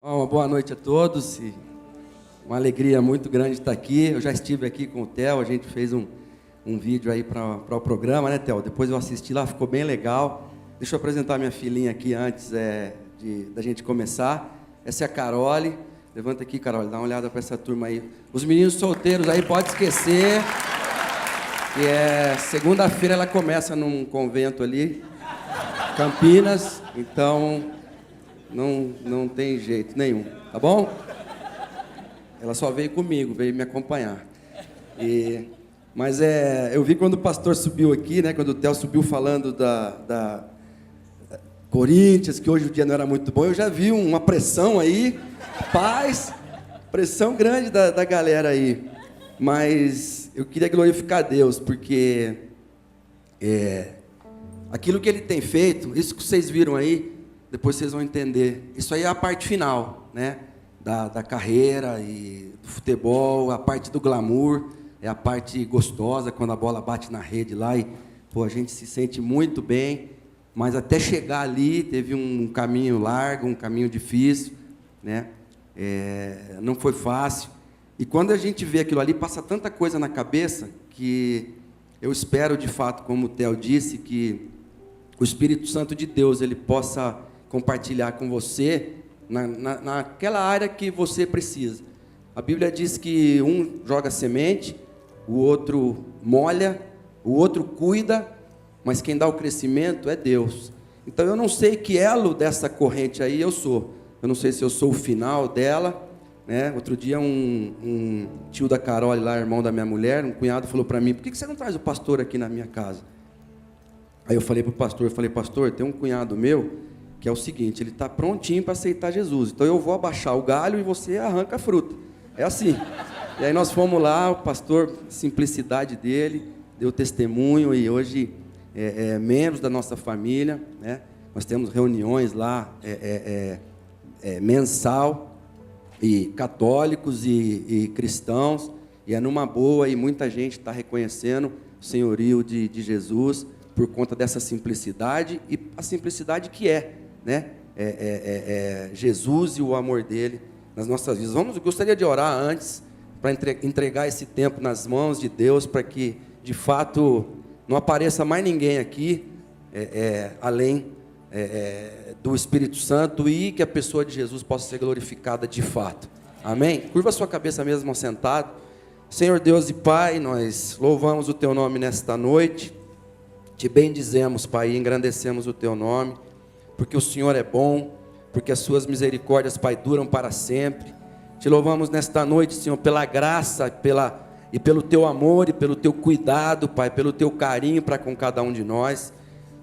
Uma boa noite a todos, e uma alegria muito grande estar aqui. Eu já estive aqui com o Theo, a gente fez um vídeo aí para o programa, né, Theo? Depois eu assisti lá, ficou bem legal. Deixa eu apresentar minha filhinha aqui antes da gente começar. Essa é a Carole. Levanta aqui, Carole, dá uma olhada para essa turma aí. Os meninos solteiros aí, pode esquecer, que segunda-feira ela começa num convento ali, Campinas, então não tem jeito nenhum, tá bom? Ela só veio comigo, veio me acompanhar. Mas eu vi quando o pastor subiu aqui, né, quando o Theo subiu falando da Corinthians, que hoje o dia não era muito bom, eu já vi uma pressão aí, pressão grande da galera aí. Mas eu queria glorificar a Deus, porque aquilo que Ele tem feito, isso que vocês viram aí, depois vocês vão entender. Isso aí é a parte final, né? Da carreira e do futebol, a parte do glamour, é a parte gostosa, quando a bola bate na rede lá e a gente se sente muito bem, mas até chegar ali teve um caminho largo, um caminho difícil, né? Não foi fácil. E quando a gente vê aquilo ali, passa tanta coisa na cabeça que eu espero, de fato, como o Theo disse, que o Espírito Santo de Deus ele possa compartilhar com você naquela área que você precisa. A Bíblia diz que um joga semente, o outro molha, o outro cuida, mas quem dá o crescimento é Deus. Então eu não sei que elo dessa corrente aí eu sou. Eu não sei se eu sou o final dela, né? Outro dia um tio da Carole lá, irmão da minha mulher, um cunhado falou para mim: por que você não traz o pastor aqui na minha casa? Aí eu falei para o pastor, pastor, tem um cunhado meu que é o seguinte, ele está prontinho para aceitar Jesus, então eu vou abaixar o galho e você arranca a fruta, é assim. E aí nós fomos lá, o pastor, simplicidade dele, deu testemunho, e hoje membros da nossa família, né? Nós temos reuniões lá, mensal, e católicos e cristãos, e é numa boa, e muita gente está reconhecendo o senhorio de Jesus, por conta dessa simplicidade, e a simplicidade que né? Jesus e o amor dele nas nossas vidas. Eu gostaria de orar antes, para entregar esse tempo nas mãos de Deus, para que, de fato, não apareça mais ninguém aqui, além do Espírito Santo, e que a pessoa de Jesus possa ser glorificada de fato. Amém? Curva a sua cabeça mesmo sentado. Senhor Deus e Pai, nós louvamos o Teu nome nesta noite, te bendizemos, Pai, e engrandecemos o Teu nome, porque o Senhor é bom, porque as Suas misericórdias, Pai, duram para sempre. Te louvamos nesta noite, Senhor, pela graça e pelo Teu amor e pelo Teu cuidado, Pai, pelo Teu carinho para com cada um de nós.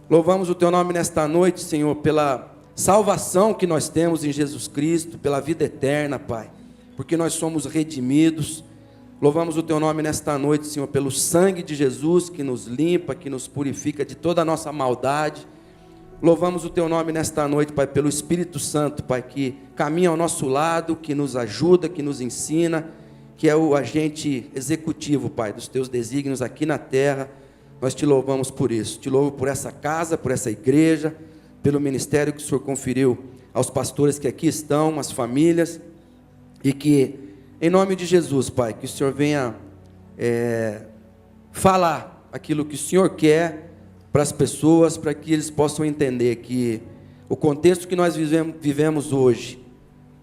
Louvamos o Teu nome nesta noite, Senhor, pela salvação que nós temos em Jesus Cristo, pela vida eterna, Pai, porque nós somos redimidos. Louvamos o Teu nome nesta noite, Senhor, pelo sangue de Jesus que nos limpa, que nos purifica de toda a nossa maldade. Louvamos o Teu nome nesta noite, Pai, pelo Espírito Santo, Pai, que caminha ao nosso lado, que nos ajuda, que nos ensina, que é o agente executivo, Pai, dos Teus desígnios aqui na terra. Nós Te louvamos por isso. Te louvo por essa casa, por essa igreja, pelo ministério que o Senhor conferiu aos pastores que aqui estão, às famílias, e que, em nome de Jesus, Pai, que o Senhor venha falar aquilo que o Senhor quer para as pessoas, para que eles possam entender que o contexto que nós vivemos hoje,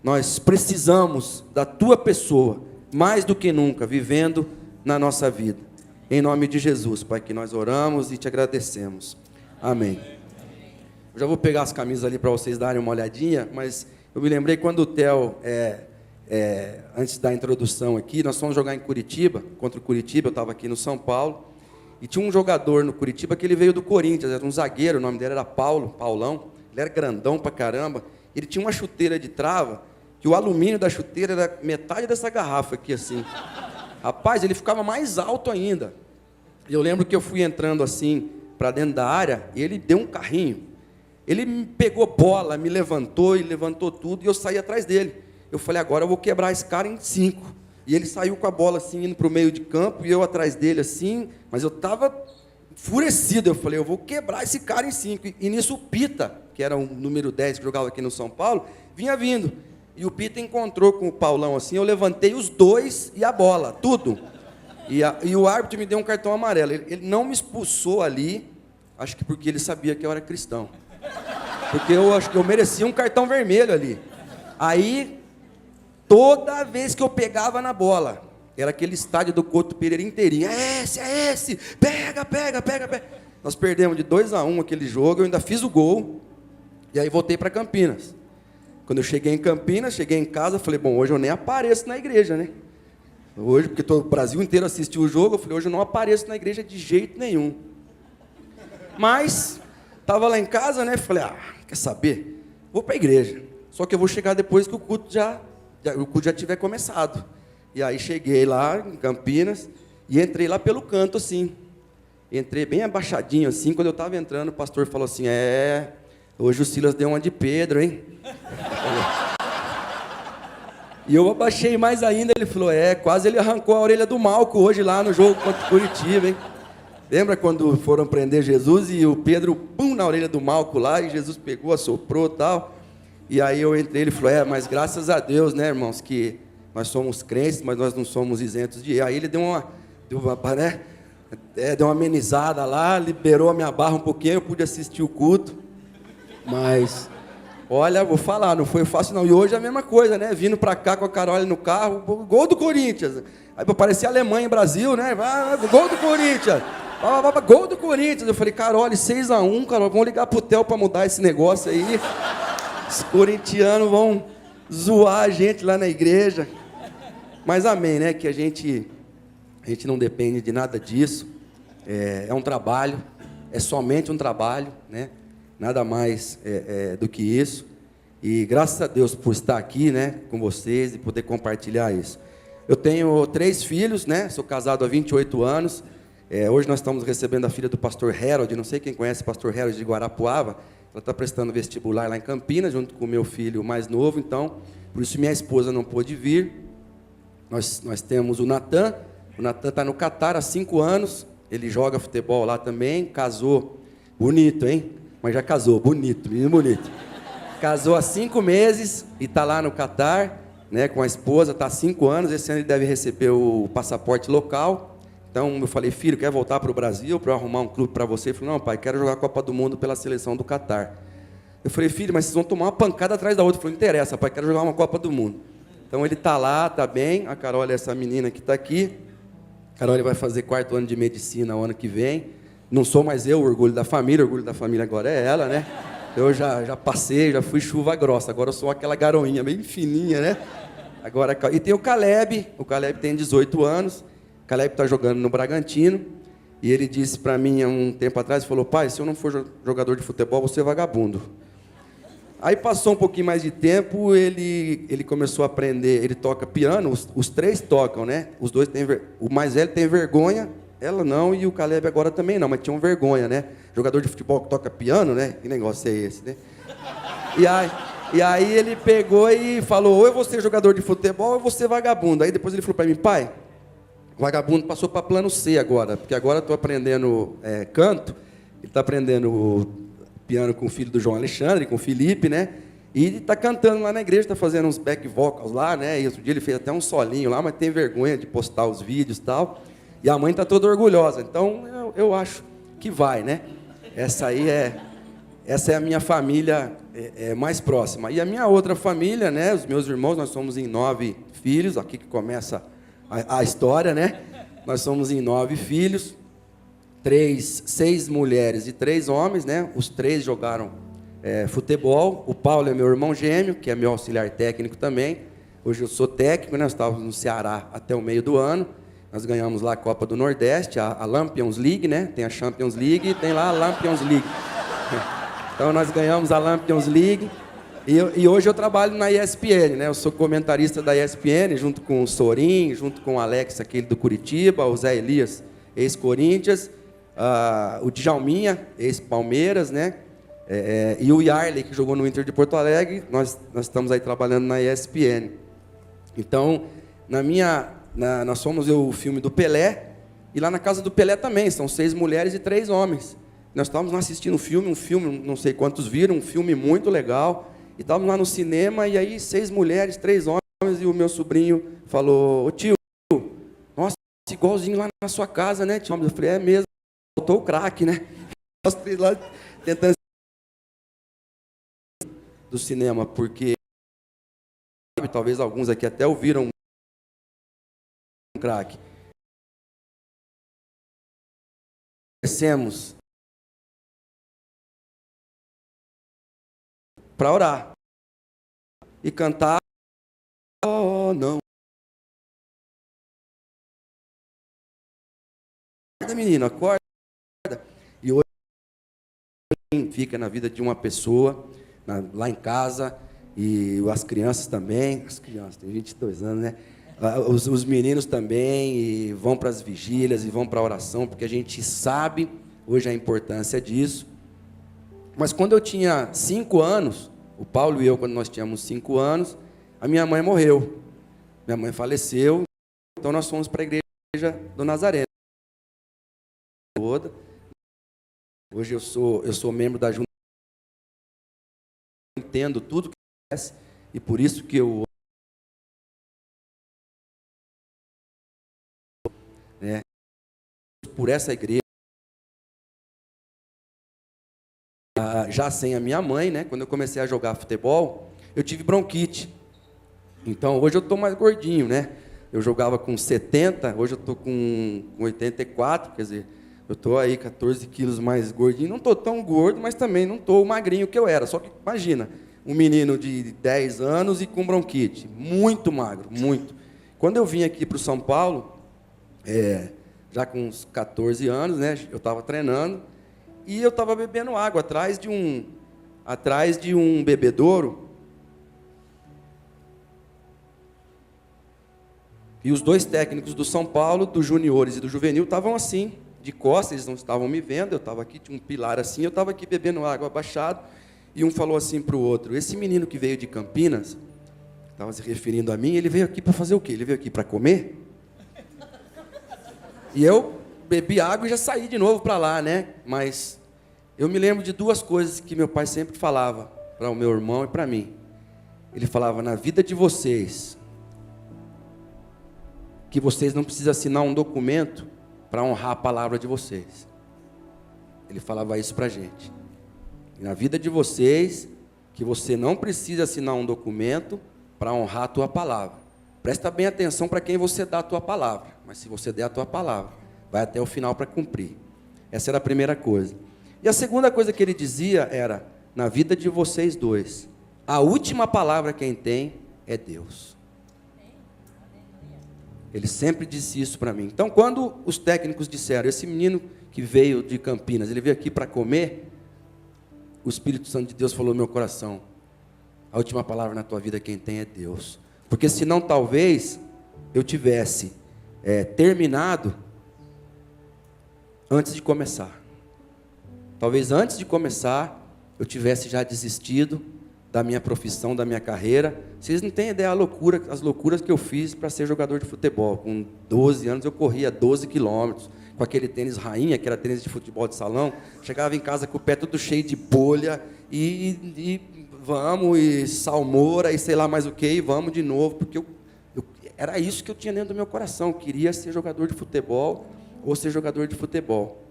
nós precisamos da Tua pessoa, mais do que nunca, vivendo na nossa vida. Em nome de Jesus, Pai, que nós oramos e Te agradecemos. Amém. Eu já vou pegar as camisas ali para vocês darem uma olhadinha, mas eu me lembrei quando o Theo, antes da introdução aqui, nós fomos jogar em Curitiba, contra o Curitiba, eu estava aqui no São Paulo, e tinha um jogador no Curitiba que ele veio do Corinthians, era um zagueiro, o nome dele era Paulão, ele era grandão pra caramba, ele tinha uma chuteira de trava, que o alumínio da chuteira era metade dessa garrafa aqui assim. Rapaz, ele ficava mais alto ainda. E eu lembro que eu fui entrando assim, para dentro da área, e ele deu um carrinho. Ele me pegou bola, me levantou, e levantou tudo, e eu saí atrás dele. Eu falei, agora eu vou quebrar esse cara em 5. E ele saiu com a bola assim, indo para o meio de campo, e eu atrás dele assim, mas eu estava enfurecido. Eu falei, eu vou quebrar esse cara em 5. E nisso o Pita, que era o número 10 que jogava aqui no São Paulo, vinha vindo. e o Pita encontrou com o Paulão assim, eu levantei os dois e a bola, tudo. E o árbitro me deu um cartão amarelo. Ele não me expulsou ali, acho que porque ele sabia que eu era cristão. Porque eu acho que eu merecia um cartão vermelho ali. Aí, toda vez que eu pegava na bola, era aquele estádio do Couto Pereira inteirinho. É esse, pega. Nós perdemos de 2-1 aquele jogo, eu ainda fiz o gol, e aí voltei para Campinas. Quando eu cheguei em Campinas, cheguei em casa, falei, bom, hoje eu nem apareço na igreja, né? Hoje, porque o Brasil inteiro assistiu o jogo, eu falei, hoje eu não apareço na igreja de jeito nenhum. Mas, estava lá em casa, né? Falei, quer saber? Vou para a igreja. Só que eu vou chegar depois que o culto já tiver começado. E aí cheguei lá em Campinas e entrei lá pelo canto, assim. Entrei bem abaixadinho, assim. Quando eu estava entrando, o pastor falou assim, hoje o Silas deu uma de Pedro, hein? E eu abaixei mais ainda, ele falou, quase ele arrancou a orelha do Malco hoje lá no jogo contra o Curitiba, hein? Lembra quando foram prender Jesus e o Pedro, pum, na orelha do Malco lá, e Jesus pegou, assoprou e tal. E aí eu entrei, ele falou, mas graças a Deus, né, irmãos, que nós somos crentes, mas nós não somos isentos de... Aí ele deu uma amenizada lá, liberou a minha barra um pouquinho, eu pude assistir o culto. Mas, olha, vou falar, não foi fácil não. E hoje é a mesma coisa, né? Vindo pra cá com a Carol no carro, gol do Corinthians. Aí parecia Alemanha e Brasil, né? Gol do Corinthians. Gol do Corinthians. Eu falei, Carol, 6-1, Carol, vamos ligar pro Theo pra mudar esse negócio aí. Os corintianos vão zoar a gente lá na igreja. Mas amém, né? Que a gente não depende de nada disso. É um trabalho, é somente um trabalho, né? Nada mais do que isso. E graças a Deus por estar aqui, né, com vocês e poder compartilhar isso. Eu tenho 3 filhos, né? Sou casado há 28 anos. Hoje nós estamos recebendo a filha do pastor Harold. Não sei quem conhece o pastor Harold de Guarapuava. Ela está prestando vestibular lá em Campinas, junto com o meu filho mais novo. Então, por isso minha esposa não pôde vir. Nós temos o Natan. O Natan está no Catar há 5 anos. Ele joga futebol lá também. Casou. Bonito, hein? Mas já casou, bonito, menino bonito. Casou há 5 meses e está lá no Catar, né, com a esposa, está há 5 anos. Esse ano ele deve receber o passaporte local. Então eu falei, filho, quer voltar para o Brasil para eu arrumar um clube para você? Ele falou, não, pai, quero jogar a Copa do Mundo pela seleção do Catar. Eu falei, filho, mas vocês vão tomar uma pancada atrás da outra. Ele falou, não interessa, pai, quero jogar uma Copa do Mundo. Então ele está lá, está bem. A Carol é essa menina que está aqui. A Carol vai fazer 4º ano de medicina o ano que vem. Não sou mais eu, o orgulho da família agora é ela, né? Eu já passei, já fui chuva grossa, agora eu sou aquela garoinha bem fininha, né? E tem o Caleb tem 18 anos, o Caleb está jogando no Bragantino, e ele disse para mim há um tempo atrás, falou, pai, se eu não for jogador de futebol, você é vagabundo. Aí passou um pouquinho mais de tempo, ele começou a aprender, ele toca piano, os 3 tocam, né? Os 2 o mais velho tem vergonha, ela não, e o Caleb agora também não, mas tinham vergonha, né? Jogador de futebol que toca piano, né? Que negócio é esse, né? E aí ele pegou e falou, ou eu vou ser jogador de futebol, ou eu vou ser vagabundo. Aí depois ele falou para mim, pai, vagabundo passou para plano C agora, porque agora eu estou aprendendo canto, ele está aprendendo piano com o filho do João Alexandre, com o Felipe, né? E ele está cantando lá na igreja, está fazendo uns back vocals lá, né? E outro dia ele fez até um solinho lá, mas tem vergonha de postar os vídeos e tal. E a mãe está toda orgulhosa. Então, eu acho que vai, né? Essa é a minha família mais próxima. E a minha outra família, né? Os meus irmãos, nós somos em 9 filhos. Aqui que começa a história, né? Nós somos em 9 filhos. 6 mulheres e 3 homens, né? Os 3 jogaram futebol. O Paulo é meu irmão gêmeo, que é meu auxiliar técnico também. Hoje eu sou técnico, né? Nós estávamos no Ceará até o meio do ano. Nós ganhamos lá a Copa do Nordeste, a Lampions League, né? Tem a Champions League e tem lá a Lampions League. Então nós ganhamos a Lampions League. E hoje eu trabalho na ESPN, né? Eu sou comentarista da ESPN, junto com o Sorin, junto com o Alex, aquele do Curitiba, o Zé Elias, ex-Corinthians, o Djalminha, ex-Palmeiras, né? E o Yarley, que jogou no Inter de Porto Alegre. Nós estamos aí trabalhando na ESPN. Então, nós somos o filme do Pelé, e lá na casa do Pelé também, são 6 mulheres e 3 homens. Nós estávamos assistindo um filme, não sei quantos viram, um filme muito legal, e estávamos lá no cinema, e aí 6 mulheres, 3 homens, e o meu sobrinho falou: ô tio, nossa, igualzinho lá na sua casa, né, tio? Eu falei: é mesmo, faltou o crack, né? Nós 3 lá tentando do cinema, porque talvez alguns aqui até ouviram um crack. Descemos para orar e cantar. Oh, não. Acorda, menino, acorda. E hoje fica na vida de uma pessoa, lá em casa, e as crianças também. As crianças, tem 22 anos, né? Os meninos também, e vão para as vigílias, e vão para a oração, porque a gente sabe hoje a importância disso. Mas quando eu tinha 5 anos, o Paulo e eu, quando nós tínhamos 5 anos, a minha mãe morreu. Minha mãe faleceu, então nós fomos para a igreja do Nazareno. Hoje eu sou membro da junta, entendo tudo que acontece, e por isso que eu por essa igreja, já sem a minha mãe, né? Quando eu comecei a jogar futebol, eu tive bronquite. Então hoje eu estou mais gordinho, né? Eu jogava com 70, hoje eu estou com 84, quer dizer, eu estou aí 14 quilos mais gordinho. Não estou tão gordo, mas também não estou magrinho que eu era. Só que imagina, um menino de 10 anos e com bronquite, muito magro, muito. Quando eu vim aqui para o São Paulo, já com uns 14 anos, né? Eu estava treinando e eu estava bebendo água atrás de um bebedouro. E os 2 técnicos do São Paulo, do juniores e do juvenil, estavam assim, de costas, eles não estavam me vendo, eu estava aqui, tinha um pilar assim, eu estava aqui bebendo água abaixado, e um falou assim para o outro: esse menino que veio de Campinas, estava se referindo a mim, ele veio aqui para fazer o quê? Ele veio aqui para comer? E eu bebi água e já saí de novo para lá, né? Mas eu me lembro de 2 coisas que meu pai sempre falava para o meu irmão e para mim. Ele falava: na vida de vocês, que vocês não precisam assinar um documento para honrar a palavra de vocês. Ele falava isso para a gente. Na vida de vocês, que você não precisa assinar um documento para honrar a tua palavra. Presta bem atenção para quem você dá a tua palavra. Mas se você der a tua palavra, vai até o final para cumprir. Essa era a primeira coisa. E a segunda coisa que ele dizia era: na vida de vocês 2, a última palavra quem tem é Deus. Ele sempre disse isso para mim. Então, quando os técnicos disseram: esse menino que veio de Campinas, ele veio aqui para comer, o Espírito Santo de Deus falou no meu coração: a última palavra na tua vida quem tem é Deus. Porque senão talvez eu tivesse terminado antes de começar. Talvez antes de começar eu tivesse já desistido da minha profissão, da minha carreira. Vocês não têm ideia as loucuras que eu fiz para ser jogador de futebol. Com 12 anos eu corria 12 quilômetros, com aquele tênis rainha, que era tênis de futebol de salão. Chegava em casa com o pé todo cheio de bolha, e vamos, e salmoura, e sei lá mais o que, e vamos de novo, porque era isso que eu tinha dentro do meu coração. Eu queria ser jogador de futebol, ou ser jogador de futebol.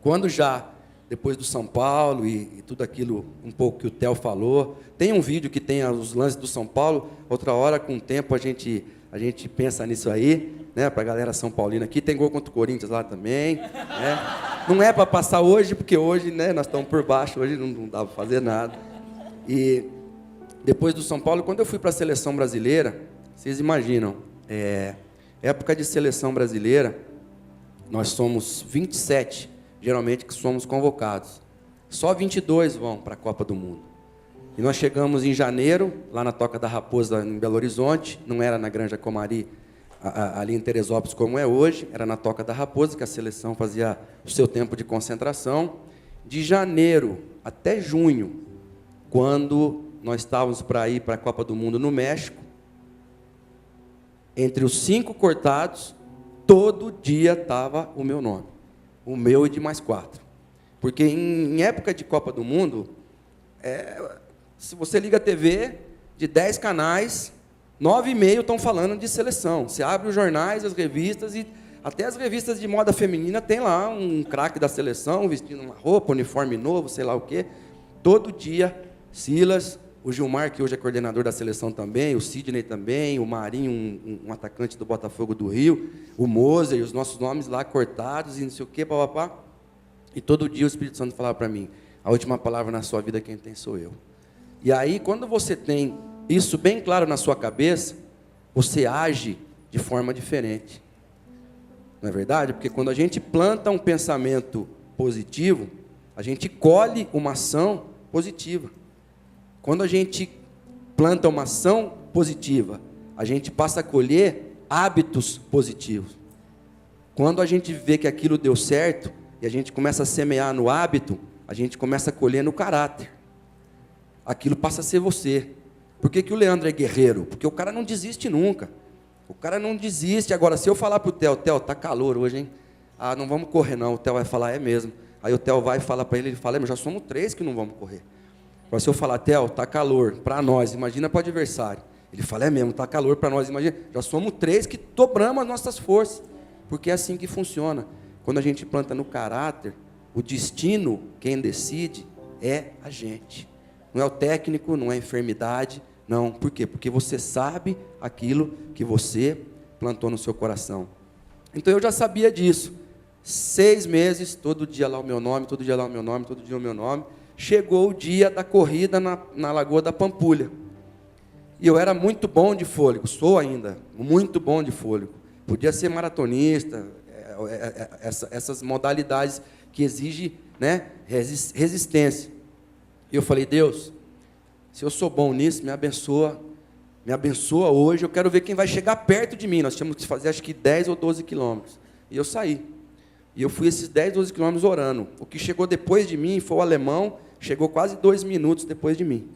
Quando já depois do São Paulo e tudo aquilo, um pouco que o Theo falou, tem um vídeo que tem os lances do São Paulo. Outra hora, com o tempo, a gente pensa nisso aí, né, para a galera São Paulina aqui. Tem gol contra o Corinthians lá também, né? Não é para passar hoje, porque hoje, né, nós estamos por baixo, hoje não dá para fazer nada. E depois do São Paulo, quando eu fui para a seleção brasileira, vocês imaginam, época de seleção brasileira, nós somos 27, geralmente, que somos convocados. Só 22 vão para a Copa do Mundo. E nós chegamos em janeiro, lá na Toca da Raposa, em Belo Horizonte. Não era na Granja Comari, ali em Teresópolis, como é hoje. Era na Toca da Raposa, que a seleção fazia o seu tempo de concentração. De janeiro até junho, quando nós estávamos para ir para a Copa do Mundo no México, entre os 5 cortados, todo dia estava o meu nome. O meu e de mais 4. Porque em época de Copa do Mundo, Se você liga a TV, de 10 canais, 9,5 estão falando de seleção. Você abre os jornais, as revistas, e até as revistas de moda feminina tem lá um craque da seleção, vestindo uma roupa, uniforme novo, sei lá o quê. Todo dia, Silas, o Gilmar, que hoje é coordenador da seleção também, o Sidney também, o Marinho, um atacante do Botafogo do Rio, o Moser, os nossos nomes lá cortados, e não sei o quê, papapá. E todo dia o Espírito Santo falava para mim, a última palavra na sua vida quem tem sou eu. E aí, quando você tem isso bem claro na sua cabeça, você age de forma diferente. Não é verdade? Porque quando a gente planta um pensamento positivo, a gente colhe uma ação positiva. Quando a gente planta uma ação positiva, a gente passa a colher hábitos positivos. Quando a gente vê que aquilo deu certo, e a gente começa a semear no hábito, a gente começa a colher no caráter. Aquilo passa a ser você. Por que o Leandro é guerreiro? Porque o cara não desiste nunca. O cara não desiste. Agora, se eu falar para o Theo, Theo, tá calor hoje, hein? Ah, não vamos correr não. O Theo vai falar, é mesmo. Aí o Theo vai e fala para ele, ele fala, já somos 3 que não vamos correr. Agora, se eu falar, Theo, tá calor para nós, imagina para o adversário. Ele fala, é mesmo, tá calor para nós, imagina. Já somos 3 que dobramos as nossas forças. Porque é assim que funciona. Quando a gente planta no caráter, o destino, quem decide, é a gente. Não é o técnico, não é a enfermidade, não. Por quê? Porque você sabe aquilo que você plantou no seu coração. Então eu já sabia disso. 6 meses, todo dia lá o meu nome, todo dia lá o meu nome, todo dia o meu nome. Chegou o dia da corrida na Lagoa da Pampulha. E eu era muito bom de fôlego, sou ainda, muito bom de fôlego. Podia ser maratonista, essas modalidades que exigem, né, resistência. E eu falei, Deus, se eu sou bom nisso, me abençoa hoje, eu quero ver quem vai chegar perto de mim. Nós tínhamos que fazer acho que 10 ou 12 quilômetros. E eu saí. E eu fui esses 10, 12 quilômetros orando. O que chegou depois de mim foi o alemão, chegou quase 2 minutos depois de mim.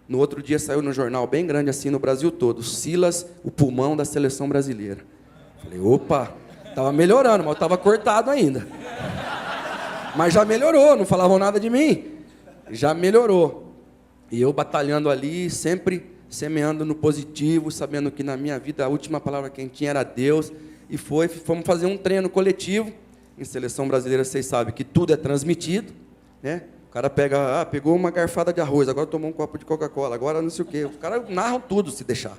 No outro dia saiu no jornal bem grande assim no Brasil todo, Silas, o pulmão da seleção brasileira. Falei, opa, estava melhorando, mas eu estava cortado ainda. Mas já melhorou, não falavam nada de mim. Já melhorou. E eu batalhando ali, sempre semeando no positivo, sabendo que na minha vida a última palavra quem tinha era Deus. E fomos fazer um treino coletivo. Em seleção brasileira, vocês sabem que tudo é transmitido, né? O cara pegou uma garfada de arroz, agora tomou um copo de Coca-Cola, agora não sei o quê. Os caras narram tudo, se deixar.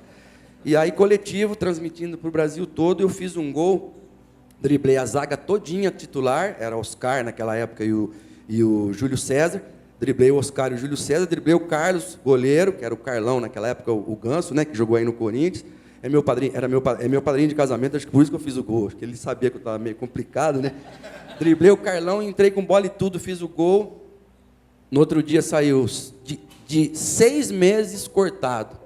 E aí, coletivo, transmitindo para o Brasil todo, eu fiz um gol, driblei a zaga todinha titular, era Oscar naquela época e o Júlio César, driblei o Oscar e o Júlio César, driblei o Carlos, goleiro, que era o Carlão naquela época, o Ganso, né, que jogou aí no Corinthians, é meu padrinho de casamento, acho que por isso que eu fiz o gol, acho que ele sabia que eu estava meio complicado, né? Driblei o Carlão, entrei com bola e tudo, fiz o gol. No outro dia saiu, de 6 meses cortado,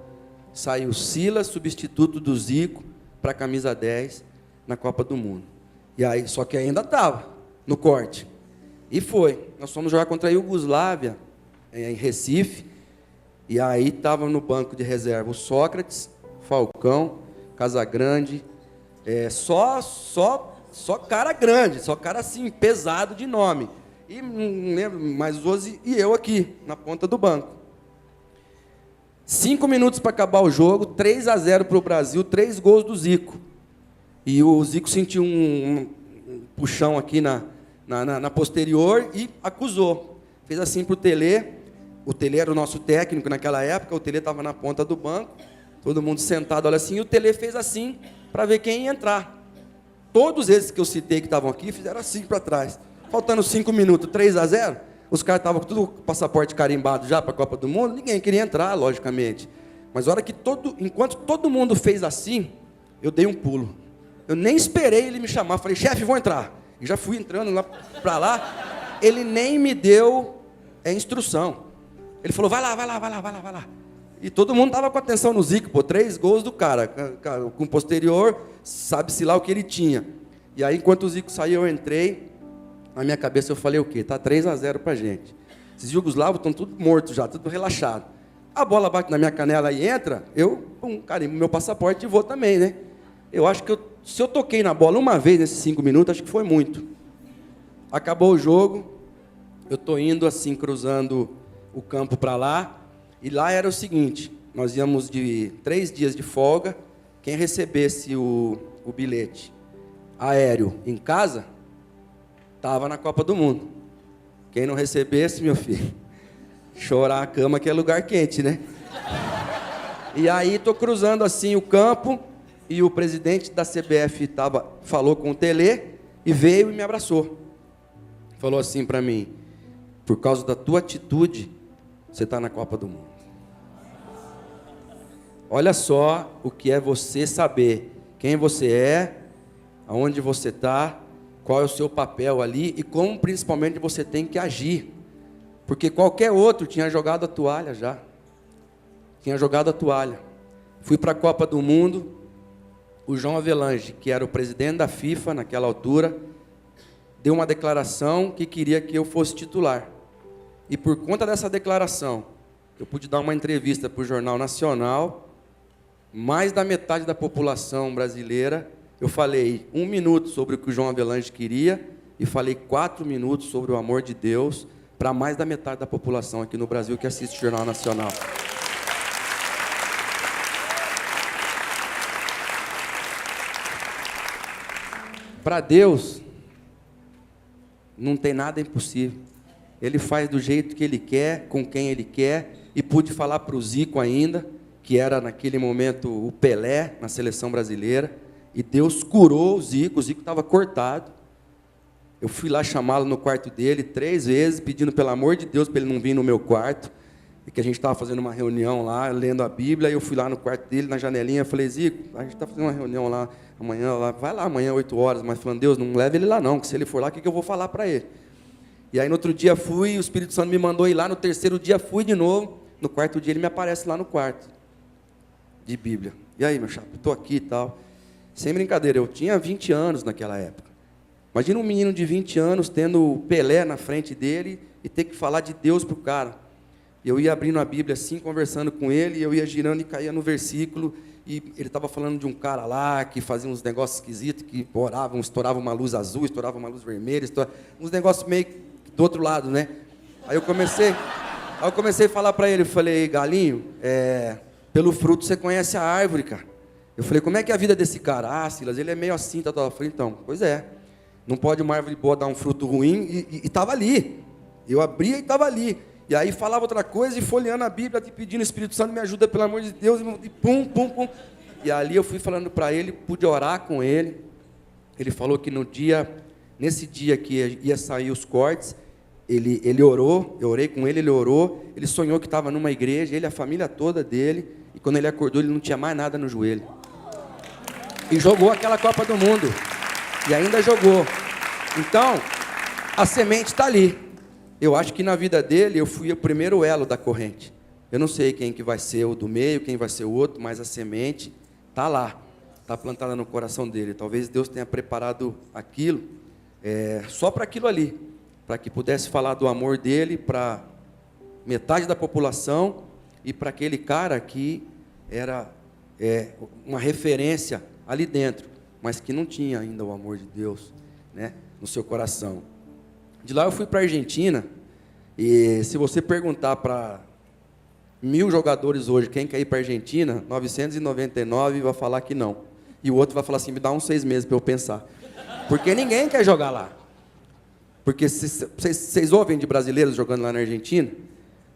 saiu Silas, substituto do Zico, para a camisa 10, na Copa do Mundo. E aí, só que ainda estava no corte. E foi. Nós fomos jogar contra a Iugoslávia, em Recife, e aí estava no banco de reserva o Sócrates, Falcão, Casagrande, só cara grande, só cara assim, pesado de nome. E não lembro, mais 12, e eu aqui, na ponta do banco. 5 minutos para acabar o jogo, 3-0 para o Brasil, 3 gols do Zico. E o Zico sentiu um puxão aqui na posterior e acusou. Fez assim para o Telê. O Telê era o nosso técnico naquela época, o Telê estava na ponta do banco, todo mundo sentado, olha assim, e o Telê fez assim para ver quem ia entrar. Todos esses que eu citei que estavam aqui fizeram assim para trás. Faltando 5 minutos, 3-0, os caras estavam com tudo com o passaporte carimbado já para a Copa do Mundo, ninguém queria entrar, logicamente. Mas a hora que enquanto todo mundo fez assim, eu dei um pulo. Eu nem esperei ele me chamar, falei, chefe, vou entrar. E já fui entrando lá para lá, ele nem me deu instrução. Ele falou, vai lá. E todo mundo estava com atenção no Zico, 3 gols do cara, com posterior, sabe-se lá o que ele tinha. E aí, enquanto o Zico saiu, eu entrei. Na minha cabeça eu falei o quê? Tá 3-0 pra gente. Esses jugoslavos estão tudo mortos já, tudo relaxado. A bola bate na minha canela e entra, eu carimbo meu passaporte e vou também, né? Eu acho que se eu toquei na bola uma vez nesses 5 minutos, acho que foi muito. Acabou o jogo, eu estou indo assim, cruzando o campo para lá, E lá era o seguinte, nós íamos de 3 dias de folga, quem recebesse o bilhete aéreo em casa, estava na Copa do Mundo. Quem não recebesse, meu filho, chorar a cama que é lugar quente, né? E aí estou cruzando assim o campo, e o presidente da CBF falou com o Tele, e veio e me abraçou. Falou assim para mim: por causa da tua atitude, você está na Copa do Mundo. Olha só o que é você saber quem você é, aonde você está, qual é o seu papel ali e como principalmente você tem que agir. Porque qualquer outro tinha jogado a toalha já. Tinha jogado a toalha. Fui para a Copa do Mundo. O João Avelange, que era o presidente da FIFA naquela altura, deu uma declaração que queria que eu fosse titular. E por conta dessa declaração, eu pude dar uma entrevista para o Jornal Nacional. Mais da metade da população brasileira, eu falei 1 minuto sobre o que o João Avelange queria e falei 4 minutos sobre o amor de Deus para mais da metade da população aqui no Brasil que assiste o Jornal Nacional. Para Deus, não tem nada impossível. Ele faz do jeito que Ele quer, com quem Ele quer, e pude falar para o Zico ainda, que era naquele momento o Pelé na seleção brasileira, e Deus curou o Zico estava cortado. Eu fui lá chamá-lo no quarto dele 3 vezes, pedindo pelo amor de Deus para ele não vir no meu quarto, e que a gente estava fazendo uma reunião lá, lendo a Bíblia, e eu fui lá no quarto dele, na janelinha, falei: Zico, a gente está fazendo uma reunião lá, amanhã, vai lá amanhã, 8 horas, mas falando: Deus, não leve ele lá não, que se ele for lá, o que eu vou falar para ele? E aí no outro dia fui, o Espírito Santo me mandou ir lá, no terceiro dia fui de novo, no quarto dia ele me aparece lá no quarto de Bíblia. E aí, meu chapa, estou aqui e tal. Sem brincadeira, eu tinha 20 anos naquela época. Imagina um menino de 20 anos tendo o Pelé na frente dele e ter que falar de Deus para o cara. Eu ia abrindo a Bíblia assim, conversando com ele, e eu ia girando e caía no versículo, e ele estava falando de um cara lá que fazia uns negócios esquisitos, que oravam, estourava uma luz azul, estourava uma luz vermelha, uns negócios meio do outro lado, né? Aí eu comecei a falar para ele, eu falei: Galinho, pelo fruto você conhece a árvore, cara. Eu falei: como é que é a vida desse cara? Ah, Silas, ele é meio assim, tá. Eu falei: então, pois é. Não pode uma árvore boa dar um fruto ruim, e estava ali. Eu abria e estava ali. E aí falava outra coisa, e folheando a Bíblia, te pedindo: Espírito Santo, me ajuda, pelo amor de Deus, e pum, pum, pum. E ali eu fui falando para ele, pude orar com ele. Ele falou que nesse dia que ia sair os cortes, ele orou, eu orei com ele orou, ele sonhou que estava numa igreja, ele, a família toda dele, e quando ele acordou, ele não tinha mais nada no joelho. E jogou aquela Copa do Mundo. E ainda jogou. Então, a semente está ali. Eu acho que na vida dele, eu fui o primeiro elo da corrente. Eu não sei quem que vai ser o do meio, quem vai ser o outro, mas a semente está lá. Está plantada no coração dele. Talvez Deus tenha preparado aquilo, só para aquilo ali. Para que pudesse falar do amor dele para metade da população e para aquele cara que era uma referência ali dentro, mas que não tinha ainda o amor de Deus, né, no seu coração. De lá eu fui para a Argentina, e se você perguntar para 1000 jogadores hoje, quem quer ir para a Argentina, 999 vai falar que não. E o outro vai falar assim: me dá uns 6 meses para eu pensar. Porque ninguém quer jogar lá. Porque vocês ouvem de brasileiros jogando lá na Argentina?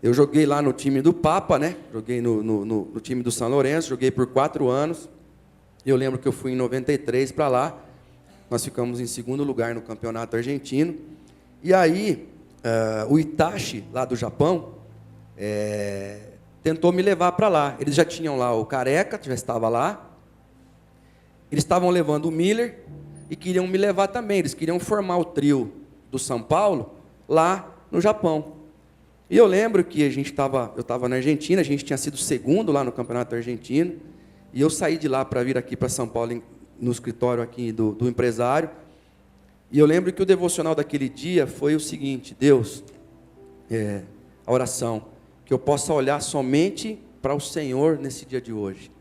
Eu joguei lá no time do Papa, né? Joguei no time do São Lourenço, joguei por 4 anos. Eu lembro que eu fui em 93 para lá. Nós ficamos em 2º lugar no campeonato argentino. E aí, o Itachi, lá do Japão, tentou me levar para lá. Eles já tinham lá o Careca, já estava lá. Eles estavam levando o Miller e queriam me levar também. Eles queriam formar o trio do São Paulo lá no Japão. E eu lembro que eu estava na Argentina, a gente tinha sido 2º lá no campeonato argentino, e eu saí de lá para vir aqui para São Paulo, no escritório aqui do empresário, e eu lembro que o devocional daquele dia foi o seguinte: Deus, a oração, que eu possa olhar somente para o Senhor nesse dia de hoje.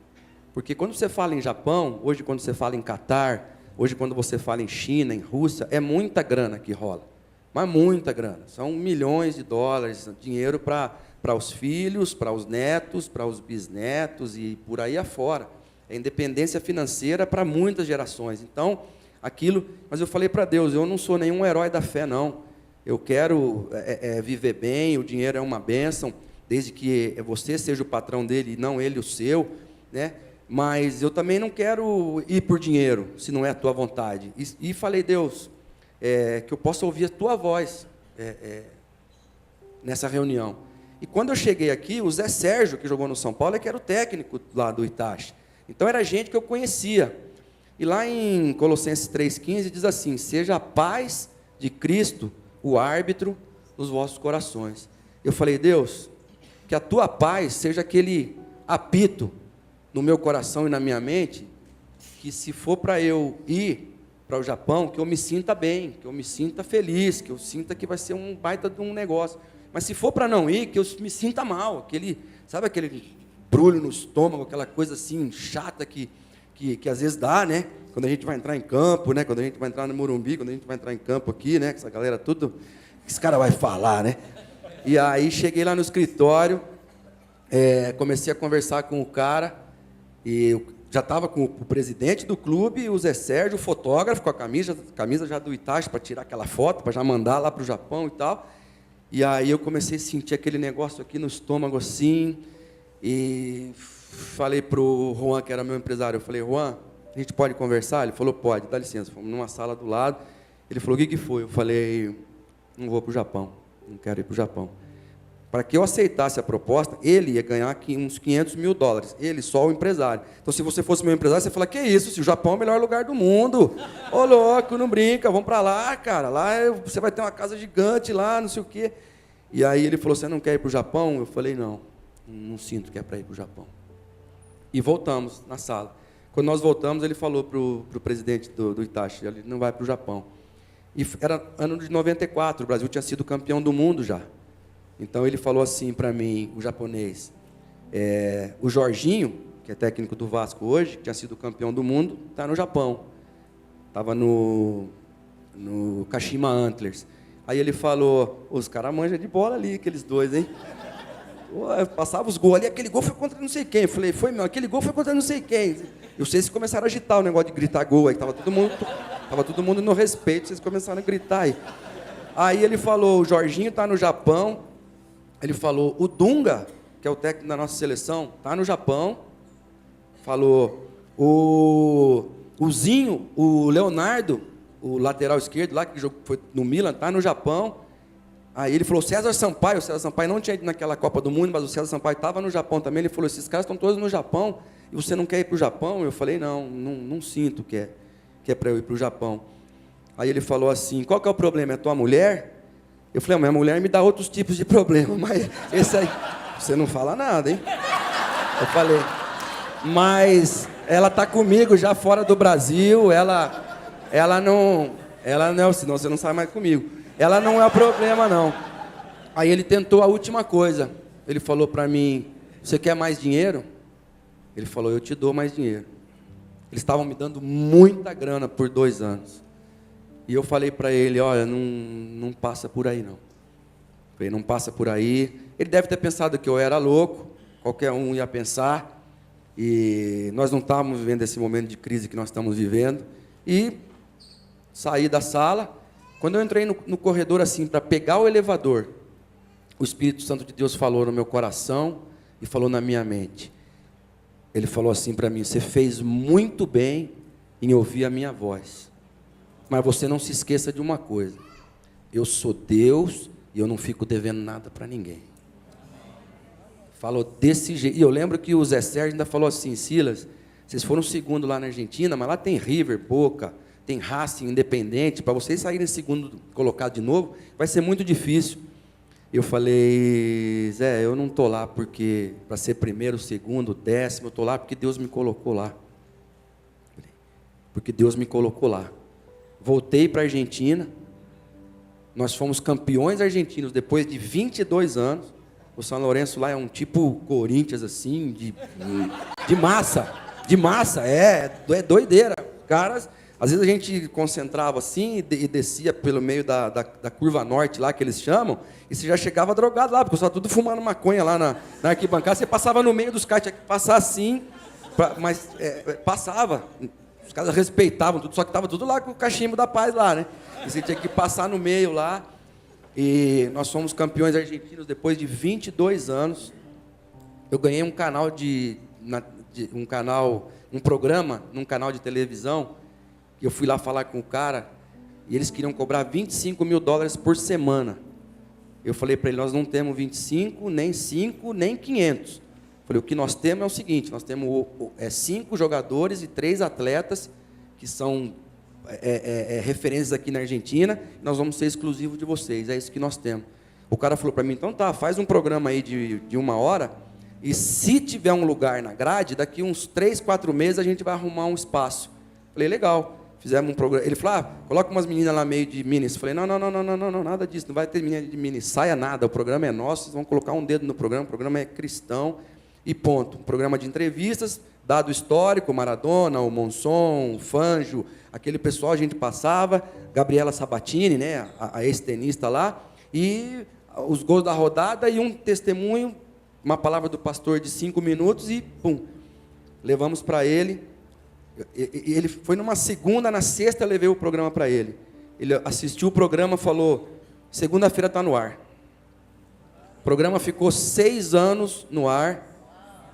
Porque quando você fala em Japão, hoje quando você fala em Catar, hoje quando você fala em China, em Rússia, é muita grana que rola. Mas muita grana. São milhões de dólares, dinheiro para para os filhos, para os netos, para os bisnetos e por aí afora. É independência financeira para muitas gerações. Então, mas eu falei para Deus, eu não sou nenhum herói da fé, não. Eu quero viver bem, o dinheiro é uma bênção, desde que você seja o patrão dele e não ele o seu, né? Mas eu também não quero ir por dinheiro, se não é a tua vontade. E falei, Deus, que eu possa ouvir a tua voz nessa reunião. E quando eu cheguei aqui, o Zé Sérgio, que jogou no São Paulo, que era o técnico lá do Itachi. Então era gente que eu conhecia. E lá em Colossenses 3,15 diz assim: seja a paz de Cristo o árbitro dos vossos corações. Eu falei, Deus, que a tua paz seja aquele apito no meu coração e na minha mente, que se for para eu ir para o Japão, que eu me sinta bem, que eu me sinta feliz, que eu sinta que vai ser um baita de um negócio. Mas se for para não ir, que eu me sinta mal, sabe aquele brulho no estômago, aquela coisa assim chata que às vezes dá, né? Quando a gente vai entrar em campo, né? Quando a gente vai entrar no Morumbi, quando a gente vai entrar em campo aqui, né? Essa galera tudo, esse cara vai falar, né? E aí cheguei lá no escritório, comecei a conversar com o cara, e eu já estava com o presidente do clube, o Zé Sérgio, o fotógrafo, com a camisa já do Itachi, para tirar aquela foto, para já mandar lá para o Japão e tal. E aí eu comecei a sentir aquele negócio aqui no estômago assim, e falei para o Juan, que era meu empresário, eu falei, Juan, a gente pode conversar? Ele falou, pode, dá licença. Fomos numa sala do lado, ele falou, o que foi? Eu falei, não vou para o Japão, não quero ir para o Japão. Para que eu aceitasse a proposta, ele ia ganhar aqui uns $500 mil, ele, só o empresário. Então, se você fosse meu empresário, você ia falar, que isso, se o Japão é o melhor lugar do mundo. Ô, louco, não brinca, vamos para lá, cara, lá você vai ter uma casa gigante lá, não sei o quê. E aí ele falou, você não quer ir para o Japão? Eu falei, não sinto que é para ir para o Japão. E voltamos na sala. Quando nós voltamos, ele falou para o presidente do Itachi, ele não vai para o Japão. E era ano de 94, o Brasil tinha sido campeão do mundo já. Então ele falou assim para mim, o japonês, o Jorginho, que é técnico do Vasco hoje, que tinha sido campeão do mundo, está no Japão. Estava no Kashima Antlers. Aí ele falou, os caras manjam de bola ali, aqueles dois, hein? Passava os gols ali, aquele gol foi contra não sei quem. Eu falei, foi meu, aquele gol foi contra não sei quem. E vocês começaram a agitar o negócio de gritar gol, aí estava todo mundo no respeito, vocês começaram a gritar aí. Aí ele falou, o Jorginho está no Japão. Ele falou, o Dunga, que é o técnico da nossa seleção, está no Japão. Falou, o Zinho, o Leonardo, o lateral esquerdo lá, que foi no Milan, está no Japão. Aí ele falou, o César Sampaio não tinha ido naquela Copa do Mundo, mas o César Sampaio estava no Japão também. Ele falou, esses caras estão todos no Japão, e você não quer ir para o Japão? Eu falei, não sinto que é para eu ir para o Japão. Aí ele falou assim, qual que é o problema? É a tua mulher? Eu falei, minha mulher me dá outros tipos de problema, mas esse aí, você não fala nada, hein? Eu falei, mas ela está comigo já fora do Brasil, ela não, senão você não sai mais comigo. Ela não é o problema, não. Aí ele tentou a última coisa. Ele falou para mim, você quer mais dinheiro? Ele falou, eu te dou mais dinheiro. Eles estavam me dando muita grana por 2 anos. E eu falei para ele, olha, não passa por aí, não. Falei, não passa por aí. Ele deve ter pensado que eu era louco, qualquer um ia pensar. E nós não estávamos vivendo esse momento de crise que nós estamos vivendo. E saí da sala. Quando eu entrei no corredor assim, para pegar o elevador, o Espírito Santo de Deus falou no meu coração e falou na minha mente. Ele falou assim para mim, você fez muito bem em ouvir a minha voz. Mas você não se esqueça de uma coisa, eu sou Deus e eu não fico devendo nada para ninguém. Falou desse jeito. E eu lembro que o Zé Sérgio ainda falou assim, Silas, vocês foram segundo lá na Argentina, mas lá tem River, Boca, tem Racing, Independente, para vocês saírem segundo colocado de novo, vai ser muito difícil. Eu falei, Zé, eu não estou lá porque para ser primeiro, segundo, décimo, eu estou lá porque Deus me colocou lá. Porque Deus me colocou lá. Voltei para a Argentina, nós fomos campeões argentinos depois de 22 anos. O São Lourenço lá é um tipo Corinthians, assim, de massa, é doideira. Caras, Às vezes a gente concentrava assim e descia pelo meio da curva norte lá, que eles chamam, e você já chegava drogado lá, porque estava tudo fumando maconha lá na arquibancada. Você passava no meio dos caras, tinha que passar assim, mas passava. Os caras respeitavam tudo, só que estava tudo lá com o cachimbo da paz lá, né? E você tinha que passar no meio lá. E nós somos campeões argentinos depois de 22 anos. Eu ganhei um programa num canal de televisão. Eu fui lá falar com o cara e eles queriam cobrar $25 mil por semana. Eu falei para ele, nós não temos 25, nem 5, nem 500. Falei, o que nós temos é o seguinte, nós temos 5 jogadores e 3 atletas que são referências aqui na Argentina, e nós vamos ser exclusivos de vocês, é isso que nós temos. O cara falou para mim, então tá, faz um programa aí de 1 hora, e se tiver um lugar na grade, daqui uns 3, 4 meses a gente vai arrumar um espaço. Falei, legal. Fizemos um programa. Ele falou, coloca umas meninas lá meio de minis. Falei, não, nada disso, não vai ter menina de mini saia nada, o programa é nosso, vocês vão colocar um dedo no programa, o programa é cristão, e ponto. Um programa de entrevistas, dado histórico, Maradona, o Monson, o Fanjo, aquele pessoal a gente passava, Gabriela Sabatini, né, a ex-tenista lá, e os gols da rodada e um testemunho, uma palavra do pastor de 5 minutos e, pum, levamos para ele. Ele foi numa segunda, na sexta eu levei o programa para ele. Ele assistiu o programa, falou, segunda-feira está no ar. O programa ficou 6 anos no ar.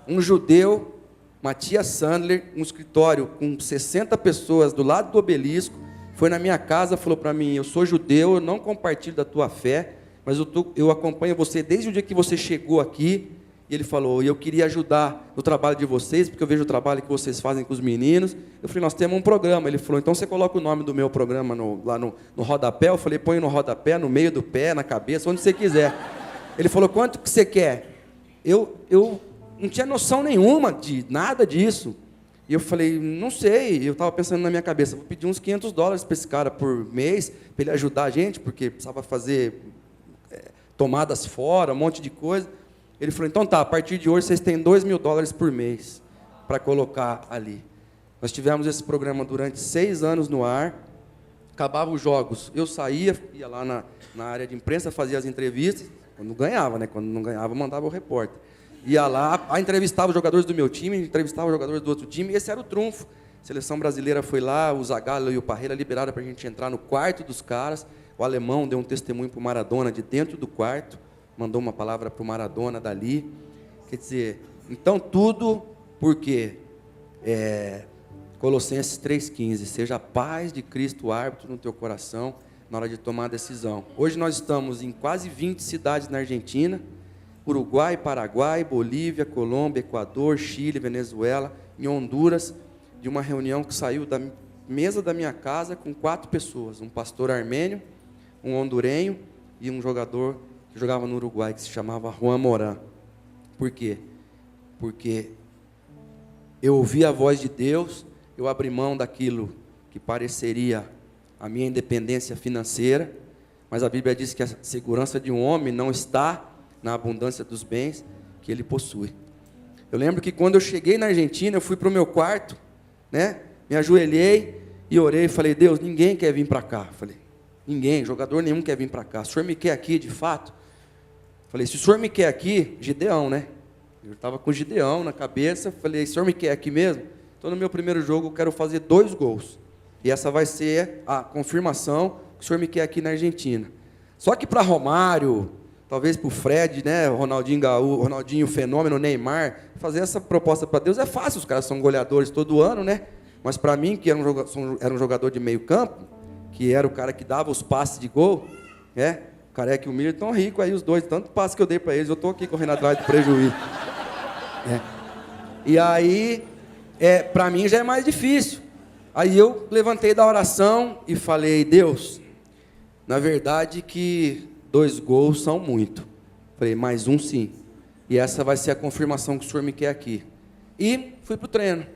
Um judeu, Matias Sandler, um escritório com 60 pessoas do lado do obelisco, foi na minha casa, falou para mim, eu sou judeu, eu não compartilho da tua fé, mas eu acompanho você desde o dia que você chegou aqui. E ele falou, eu queria ajudar no trabalho de vocês, porque eu vejo o trabalho que vocês fazem com os meninos. Eu falei, nós temos um programa. Ele falou, então você coloca o nome do meu programa lá no rodapé. Eu falei, põe no rodapé, no meio do pé, na cabeça, onde você quiser. Ele falou, quanto que você quer? Eu não tinha noção nenhuma de nada disso. E eu falei, não sei. Eu estava pensando na minha cabeça, vou pedir uns $500 para esse cara por mês, para ele ajudar a gente, porque precisava fazer tomadas fora, um monte de coisa. Ele falou, então tá, a partir de hoje vocês têm $2 mil por mês para colocar ali. Nós tivemos esse programa durante 6 anos no ar, acabava os jogos, eu saía, ia lá na área de imprensa, fazia as entrevistas, quando ganhava, né? Quando não ganhava, mandava o repórter. Ia lá, entrevistava os jogadores do meu time, entrevistava os jogadores do outro time, e esse era o trunfo. A seleção brasileira foi lá, o Zagallo e o Parreira liberaram para a gente entrar no quarto dos caras, o alemão deu um testemunho para o Maradona de dentro do quarto, mandou uma palavra para o Maradona dali. Quer dizer, então tudo porque Colossenses 3,15, seja a paz de Cristo árbitro no teu coração na hora de tomar a decisão. Hoje nós estamos em quase 20 cidades na Argentina, Uruguai, Paraguai, Bolívia, Colômbia, Equador, Chile, Venezuela, em Honduras, de uma reunião que saiu da mesa da minha casa com 4 pessoas, um pastor armênio, um hondurenho e um jogador que jogava no Uruguai, que se chamava Juan Moran. Por quê? Porque eu ouvi a voz de Deus, eu abri mão daquilo que pareceria a minha independência financeira, mas a Bíblia diz que a segurança de um homem não está na abundância dos bens que ele possui. Eu lembro que quando eu cheguei na Argentina, eu fui para o meu quarto, né? Me ajoelhei e orei e falei, Deus, ninguém quer vir para cá. Falei, ninguém, jogador nenhum quer vir para cá. O Senhor me quer aqui, de fato? Falei, se o Senhor me quer aqui, Gideão, né? Eu estava com Gideão na cabeça, falei, o Senhor me quer aqui mesmo? Então, no meu primeiro jogo, eu quero fazer 2 gols. E essa vai ser a confirmação que o Senhor me quer aqui na Argentina. Só que para Romário, talvez para o Fred, né, Ronaldinho Gaúcho, Ronaldinho Fenômeno, Neymar, fazer essa proposta para Deus é fácil, os caras são goleadores todo ano, né? Mas para mim, que era um jogador de meio campo, que era o cara que dava os passes de gol, né? O Careca e o Miller estão ricos aí, os dois, tanto passe que eu dei para eles, eu estou aqui correndo atrás do prejuízo. E aí, para mim já é mais difícil. Aí eu levantei da oração e falei, Deus, na verdade que 2 gols são muito. Falei, mais um sim. E essa vai ser a confirmação que o Senhor me quer aqui. E fui para o treino.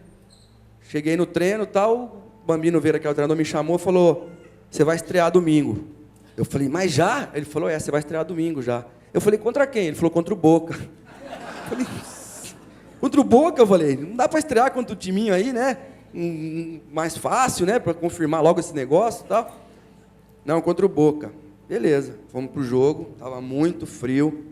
Cheguei no treino, tal, o Bambino Veira, que é o treinador, me chamou e falou, você vai estrear domingo. Eu falei, mas já? Ele falou, você vai estrear domingo já. Eu falei, contra quem? Ele falou, contra o Boca. Eu falei, contra o Boca? Eu falei, não dá para estrear contra o timinho aí, né? mais fácil, né? Para confirmar logo esse negócio e tal. Não, contra o Boca. Beleza, fomos pro jogo, estava muito frio.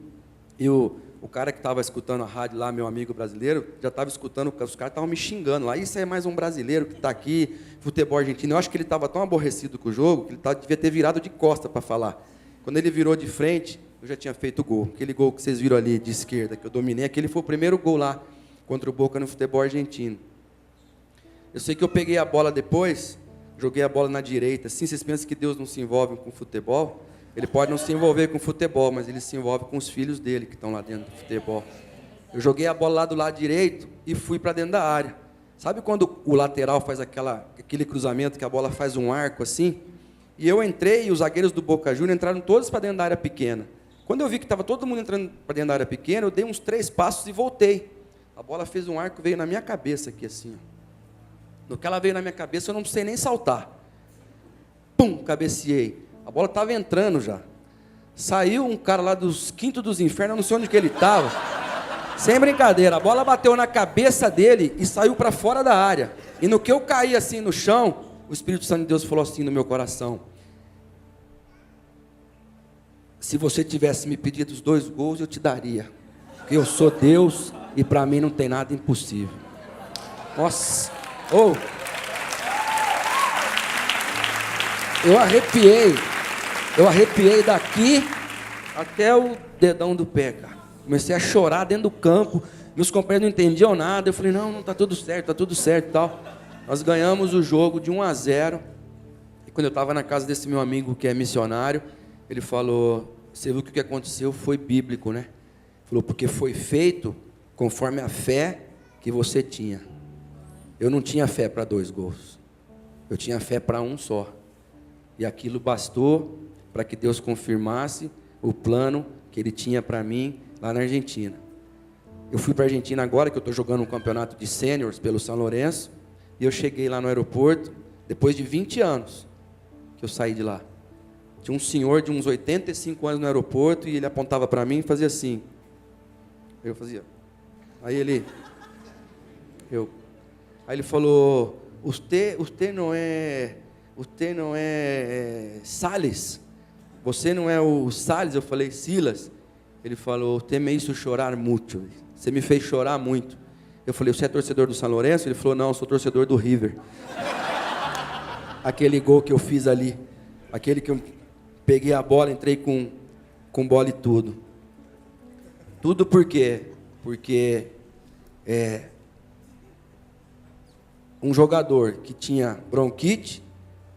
E o cara que estava escutando a rádio lá, meu amigo brasileiro, já estava escutando, os caras estavam me xingando lá. Isso é mais um brasileiro que está aqui, futebol argentino. Eu acho que ele estava tão aborrecido com o jogo, que ele devia ter virado de costa para falar. Quando ele virou de frente, eu já tinha feito o gol. Aquele gol que vocês viram ali de esquerda, que eu dominei, aquele foi o primeiro gol lá contra o Boca no futebol argentino. Eu sei que eu peguei a bola depois, joguei a bola na direita. Assim, vocês pensam que Deus não se envolve com futebol? Ele pode não se envolver com futebol, mas ele se envolve com os filhos dele que estão lá dentro do futebol. Eu joguei a bola lá do lado direito e fui para dentro da área. Sabe quando o lateral faz aquele cruzamento que a bola faz um arco assim? E eu entrei e os zagueiros do Boca Juniors entraram todos para dentro da área pequena. Quando eu vi que estava todo mundo entrando para dentro da área pequena, eu dei uns 3 passos e voltei. A bola fez um arco, veio na minha cabeça aqui assim. No que ela veio na minha cabeça, eu não precisei nem saltar. Pum, cabeceei. A bola estava entrando já. Saiu um cara lá dos quintos dos infernos, eu não sei onde que ele estava. Sem brincadeira, a bola bateu na cabeça dele e saiu para fora da área. E no que eu caí assim no chão, o Espírito Santo de Deus falou assim no meu coração: se você tivesse me pedido os 2 gols, eu te daria. Porque eu sou Deus e para mim não tem nada impossível. Nossa, eu arrepiei daqui até o dedão do pé, cara. Comecei a chorar dentro do campo, meus companheiros não entendiam nada. Eu falei, não, está tudo certo e tal. Nós ganhamos o jogo de 1-0. E quando eu estava na casa desse meu amigo que é missionário, ele falou, você viu que o que aconteceu foi bíblico, né? Falou, porque foi feito conforme a fé que você tinha. Eu não tinha fé para 2 gols. Eu tinha fé para 1 só. E aquilo bastou para que Deus confirmasse o plano que Ele tinha para mim lá na Argentina. Eu fui para a Argentina agora, que eu estou jogando um campeonato de sêniors pelo São Lourenço, e eu cheguei lá no aeroporto, depois de 20 anos que eu saí de lá. Tinha um senhor de uns 85 anos no aeroporto, e ele apontava para mim e fazia assim. Eu fazia. Aí ele falou, Usted não é Sales? Você não é o Sales? Eu falei, Silas. Ele falou, você me hizo chorar muito. Você me fez chorar muito. Eu falei, você é torcedor do São Lourenço? Ele falou, não, eu sou torcedor do River. Aquele gol que eu fiz ali, aquele que eu peguei a bola, entrei com bola e tudo. Tudo por quê? Porque um jogador que tinha bronquite,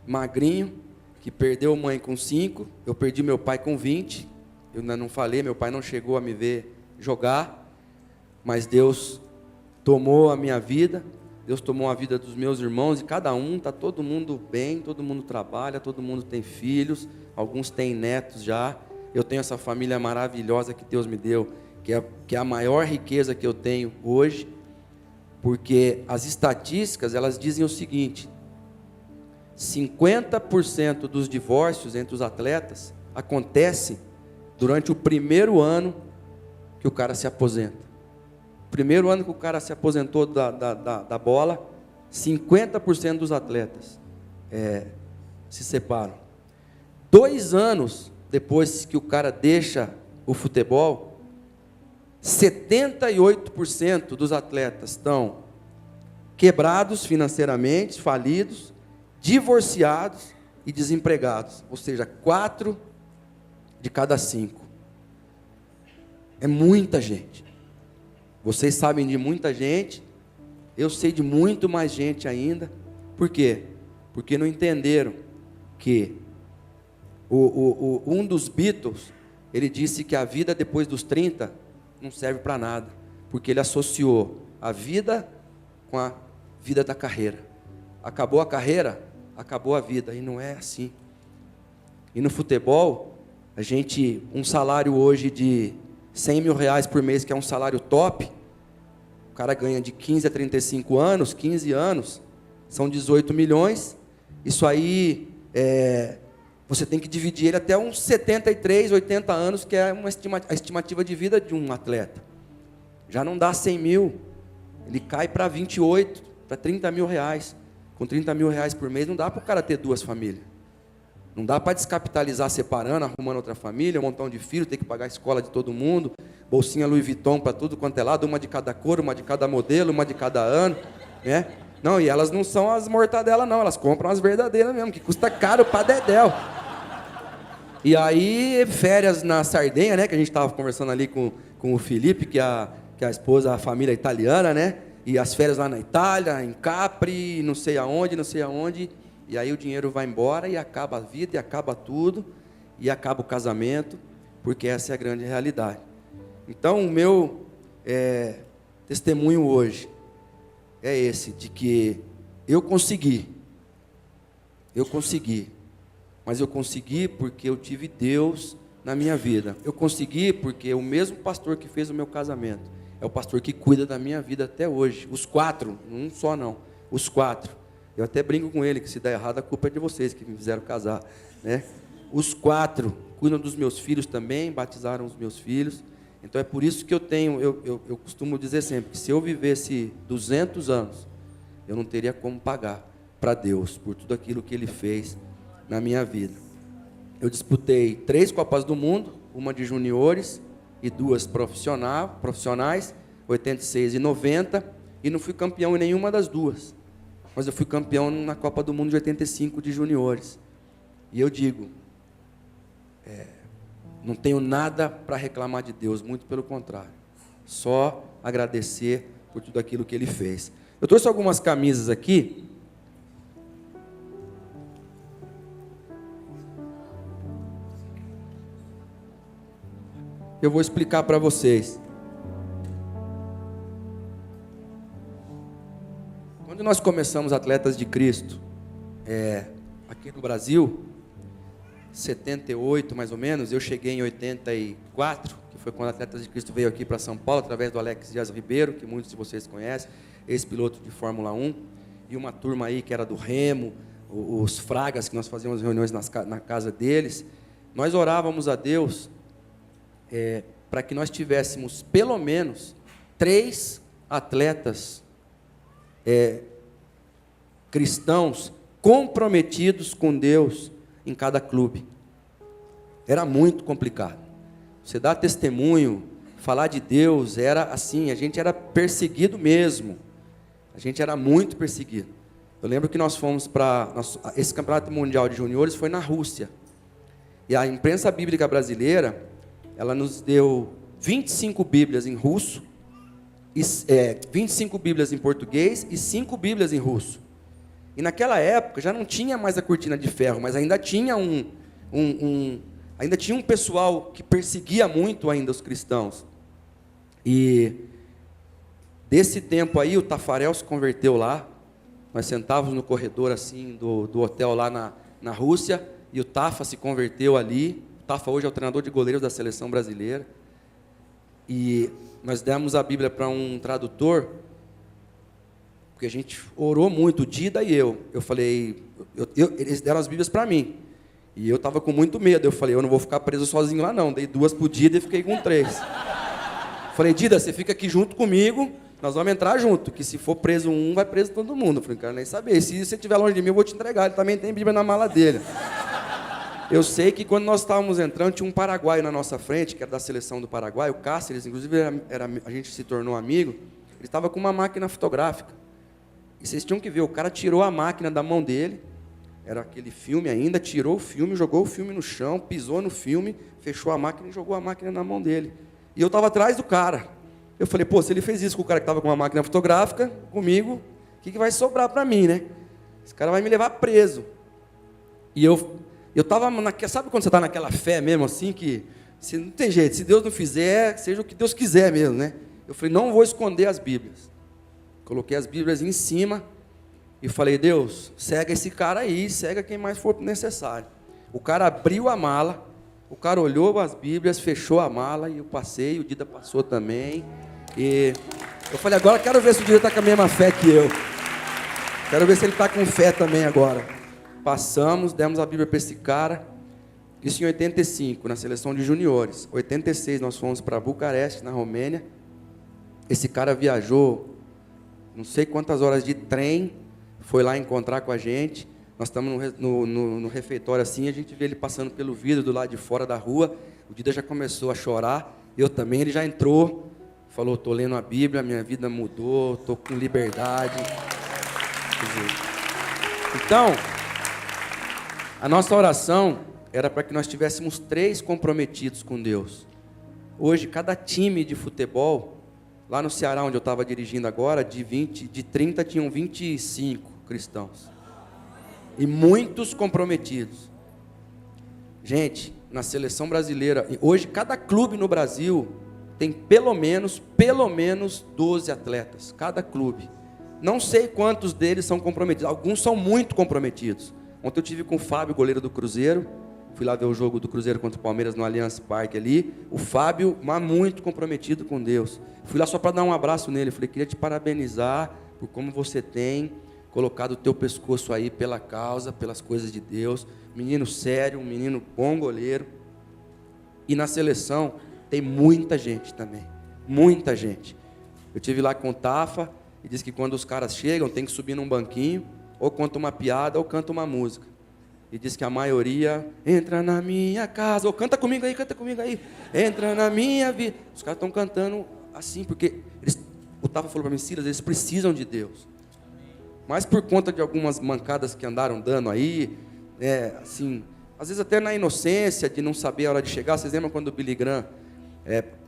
magrinho, que perdeu mãe com 5, eu perdi meu pai com 20, eu ainda não falei, meu pai não chegou a me ver jogar, mas Deus tomou a minha vida, Deus tomou a vida dos meus irmãos, e cada um, está todo mundo bem, todo mundo trabalha, todo mundo tem filhos, alguns têm netos já. Eu tenho essa família maravilhosa que Deus me deu, que é a maior riqueza que eu tenho hoje, porque as estatísticas, elas dizem o seguinte, 50% dos divórcios entre os atletas acontece durante o primeiro ano que o cara se aposenta. Primeiro ano que o cara se aposentou da bola, 50% dos atletas se separam. 2 anos depois que o cara deixa o futebol, 78% dos atletas estão quebrados financeiramente, falidos, divorciados e desempregados. Ou seja, 4 de cada 5. É muita gente. Vocês sabem de muita gente, eu sei de muito mais gente ainda. Por quê? Porque não entenderam que um dos Beatles, ele disse que a vida depois dos 30 não serve para nada, porque ele associou a vida com a vida da carreira. Acabou a carreira, acabou a vida, e não é assim. E no futebol, um salário hoje de 100 mil reais por mês, que é um salário top, o cara ganha de 15 a 35 anos, 15 anos, são 18 milhões, isso aí, você tem que dividir ele até uns 73, 80 anos, que é a estimativa de vida de um atleta. Já não dá 100 mil, ele cai para 28, para 30 mil reais. Com 30 mil reais por mês, não dá para o cara ter 2 famílias. Não dá para descapitalizar separando, arrumando outra família, um montão de filhos, ter que pagar a escola de todo mundo, bolsinha Louis Vuitton para tudo quanto é lado, uma de cada cor, uma de cada modelo, uma de cada ano, né? Não, e elas não são as mortadelas não, elas compram as verdadeiras mesmo, que custa caro para dedéu. E aí, férias na Sardenha, né, que a gente estava conversando ali com o Felipe, que a esposa, a família italiana, né? E as férias lá na Itália, em Capri, não sei aonde, e aí o dinheiro vai embora e acaba a vida, e acaba tudo, e acaba o casamento, porque essa é a grande realidade. Então, o meu testemunho hoje é esse, de que eu consegui, mas eu consegui porque eu tive Deus na minha vida. Eu consegui porque o mesmo pastor que fez o meu casamento é o pastor que cuida da minha vida até hoje. Os 4, um só não, os 4. Eu até brinco com ele que se der errado a culpa é de vocês que me fizeram casar, né? Os 4 cuidam dos meus filhos também, batizaram os meus filhos. Então é por isso que eu costumo dizer sempre que se eu vivesse 200 anos, eu não teria como pagar para Deus por tudo aquilo que Ele fez na minha vida. Eu disputei 3 Copas do Mundo, uma de juniores e 2 profissionais, 86 e 90, e não fui campeão em nenhuma das 2. Mas eu fui campeão na Copa do Mundo de 85 de juniores. E eu digo, não tenho nada para reclamar de Deus, muito pelo contrário. Só agradecer por tudo aquilo que Ele fez. Eu trouxe algumas camisas aqui. Eu vou explicar para vocês. Quando nós começamos Atletas de Cristo, aqui no Brasil, 78 mais ou menos, eu cheguei em 84, que foi quando Atletas de Cristo veio aqui para São Paulo, através do Alex Dias Ribeiro, que muitos de vocês conhecem, ex-piloto de Fórmula 1, e uma turma aí que era do Remo, os Fragas, que nós fazíamos reuniões na casa deles. Nós orávamos a Deus para que nós tivéssemos pelo menos 3 atletas cristãos comprometidos com Deus em cada clube. Era muito complicado. Você dar testemunho, falar de Deus, era assim, a gente era perseguido mesmo. A gente era muito perseguido. Eu lembro que nós fomos esse campeonato mundial de juniores foi na Rússia. E a imprensa bíblica brasileira, ela nos deu 25 Bíblias em russo, 25 Bíblias em português e 5 Bíblias em russo. E naquela época já não tinha mais a cortina de ferro, mas ainda tinha ainda tinha um pessoal que perseguia muito ainda os cristãos. E desse tempo aí, o Tafarel se converteu lá. Nós sentávamos no corredor assim do hotel lá na Rússia, e o Tafa se converteu ali. O Tafa hoje é o treinador de goleiros da seleção brasileira. E nós demos a Bíblia para um tradutor, porque a gente orou muito, o Dida e eu. Eu falei, eles deram as Bíblias para mim. E eu estava com muito medo. Eu falei, eu não vou ficar preso sozinho lá não. Dei 2 para o Dida e fiquei com 3. Falei, Dida, você fica aqui junto comigo, nós vamos entrar junto, que se for preso um, vai preso todo mundo. Eu falei, não quero nem saber. Se você estiver longe de mim, eu vou te entregar. Ele também tem Bíblia na mala dele. Eu sei que quando nós estávamos entrando, tinha um paraguaio na nossa frente, que era da seleção do Paraguai, o Cáceres, inclusive a gente se tornou amigo. Ele estava com uma máquina fotográfica. E vocês tinham que ver, o cara tirou a máquina da mão dele, era aquele filme ainda, tirou o filme, jogou o filme no chão, pisou no filme, fechou a máquina e jogou a máquina na mão dele. E eu estava atrás do cara. Eu falei, pô, se ele fez isso com o cara que estava com uma máquina fotográfica, comigo, o que vai sobrar para mim, né? Esse cara vai me levar preso. E eu estava, sabe quando você está naquela fé mesmo, assim, que não tem jeito, se Deus não fizer, seja o que Deus quiser mesmo, né? Eu falei, não vou esconder as Bíblias. Coloquei as Bíblias em cima e falei, Deus, cega esse cara aí, cega quem mais for necessário. O cara abriu a mala, o cara olhou as Bíblias, fechou a mala e eu passei, o Dida passou também. E eu falei, agora quero ver se o Dida está com a mesma fé que eu. Quero ver se ele está com fé também agora. Passamos, demos a Bíblia para esse cara. Isso em 85, na seleção de juniores. 86 nós fomos para Bucareste, na Romênia. Esse cara viajou não sei quantas horas de trem, foi lá encontrar com a gente. Nós estamos no refeitório assim, a gente vê ele passando pelo vidro do lado de fora da rua. O Dida já começou a chorar, eu também. Ele já entrou, falou: estou lendo a Bíblia, minha vida mudou, estou com liberdade. Então, a nossa oração era para que nós tivéssemos 3 comprometidos com Deus. Hoje, cada time de futebol, lá no Ceará, onde eu estava dirigindo agora, de 30 tinham 25 cristãos. E muitos comprometidos. Gente, na seleção brasileira, hoje cada clube no Brasil tem pelo menos 12 atletas, cada clube. Não sei quantos deles são comprometidos, alguns são muito comprometidos. Ontem eu tive com o Fábio, goleiro do Cruzeiro, fui lá ver o jogo do Cruzeiro contra o Palmeiras no Allianz Parque ali. O Fábio, mas muito comprometido com Deus. Fui lá só para dar um abraço nele, falei: queria te parabenizar por como você tem colocado o teu pescoço aí pela causa, pelas coisas de Deus. Menino sério, um menino bom goleiro. E na seleção tem muita gente também, muita gente. Eu tive lá com o Tafa e disse que quando os caras chegam tem que subir num banquinho, ou conta uma piada ou canta uma música. E diz que a maioria entra na minha casa, ou canta comigo aí, entra na minha vida. Os caras estão cantando assim, porque o Tafa falou para mim: Silas, eles precisam de Deus. Mas por conta de algumas mancadas que andaram dando aí, assim, às vezes até na inocência de não saber a hora de chegar. Vocês lembram quando o Billy Graham,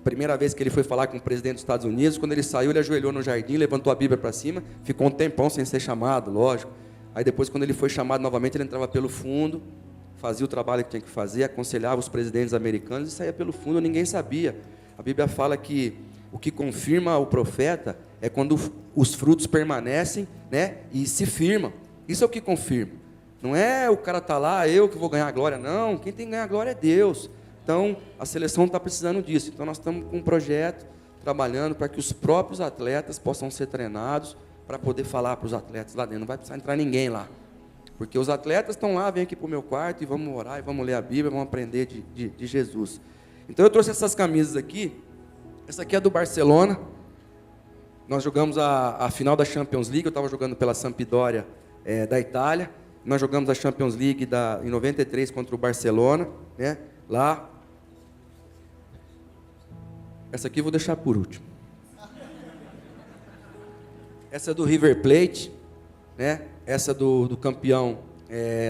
primeira vez que ele foi falar com o presidente dos Estados Unidos, quando ele saiu, ele ajoelhou no jardim, levantou a Bíblia para cima, ficou um tempão sem ser chamado, lógico. Aí depois, quando ele foi chamado novamente, ele entrava pelo fundo, fazia o trabalho que tinha que fazer, aconselhava os presidentes americanos e saía pelo fundo, ninguém sabia. A Bíblia fala que o que confirma o profeta é quando os frutos permanecem, né, e se firmam. Isso é o que confirma. Não é o cara estar lá, eu que vou ganhar a glória, não. Quem tem que ganhar a glória é Deus. Então, a seleção está precisando disso. Então, nós estamos com um projeto, trabalhando para que os próprios atletas possam ser treinados, para poder falar para os atletas lá dentro. Não vai precisar entrar ninguém lá. Porque os atletas estão lá, vêm aqui para o meu quarto e vamos orar, e vamos ler a Bíblia, vamos aprender de Jesus. Então, eu trouxe essas camisas aqui. Essa aqui é do Barcelona. Nós jogamos a final da Champions League. Eu estava jogando pela Sampdoria da Itália. Nós jogamos a Champions League em 93 contra o Barcelona, né? Lá. Essa aqui eu vou deixar por último. Essa é do River Plate, né? Essa é do campeão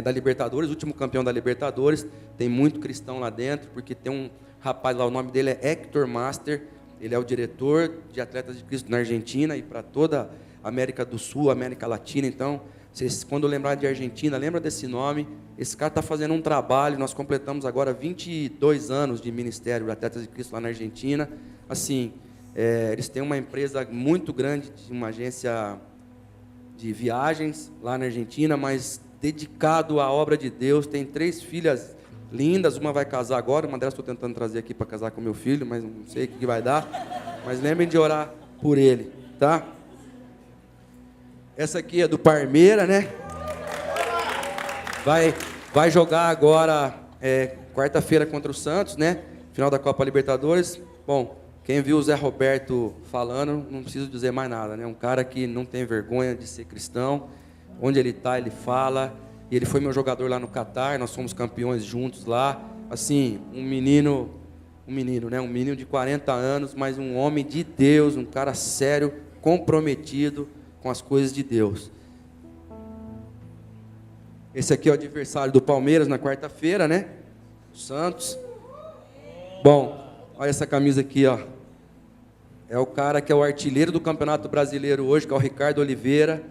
da Libertadores, último campeão da Libertadores. Tem muito cristão lá dentro, porque tem um rapaz lá, o nome dele é Héctor Master. Ele é o diretor de Atletas de Cristo na Argentina e para toda a América do Sul, América Latina. Então, vocês, quando lembrar de Argentina, lembra desse nome. Esse cara está fazendo um trabalho. Nós completamos agora 22 anos de ministério de Atletas de Cristo lá na Argentina. Assim, eles têm uma empresa muito grande, uma agência de viagens lá na Argentina, mas dedicado à obra de Deus. Tem 3 filhas lindas, uma vai casar agora, uma delas estou tentando trazer aqui para casar com meu filho, mas não sei o que vai dar. Mas lembrem de orar por ele, tá? Essa aqui é do Parmeira, né? Vai jogar agora quarta-feira contra o Santos, né? Final da Copa Libertadores. Bom, quem viu o Zé Roberto falando, não preciso dizer mais nada, né? Um cara que não tem vergonha de ser cristão. Onde ele está, ele fala. E ele foi meu jogador lá no Catar, nós fomos campeões juntos lá. Assim, um menino, né? Um menino de 40 anos, mas um homem de Deus, um cara sério, comprometido com as coisas de Deus. Esse aqui é o adversário do Palmeiras na quarta-feira, né? O Santos. Bom, olha essa camisa aqui, ó. É o cara que é o artilheiro do Campeonato Brasileiro hoje, que é o Ricardo Oliveira.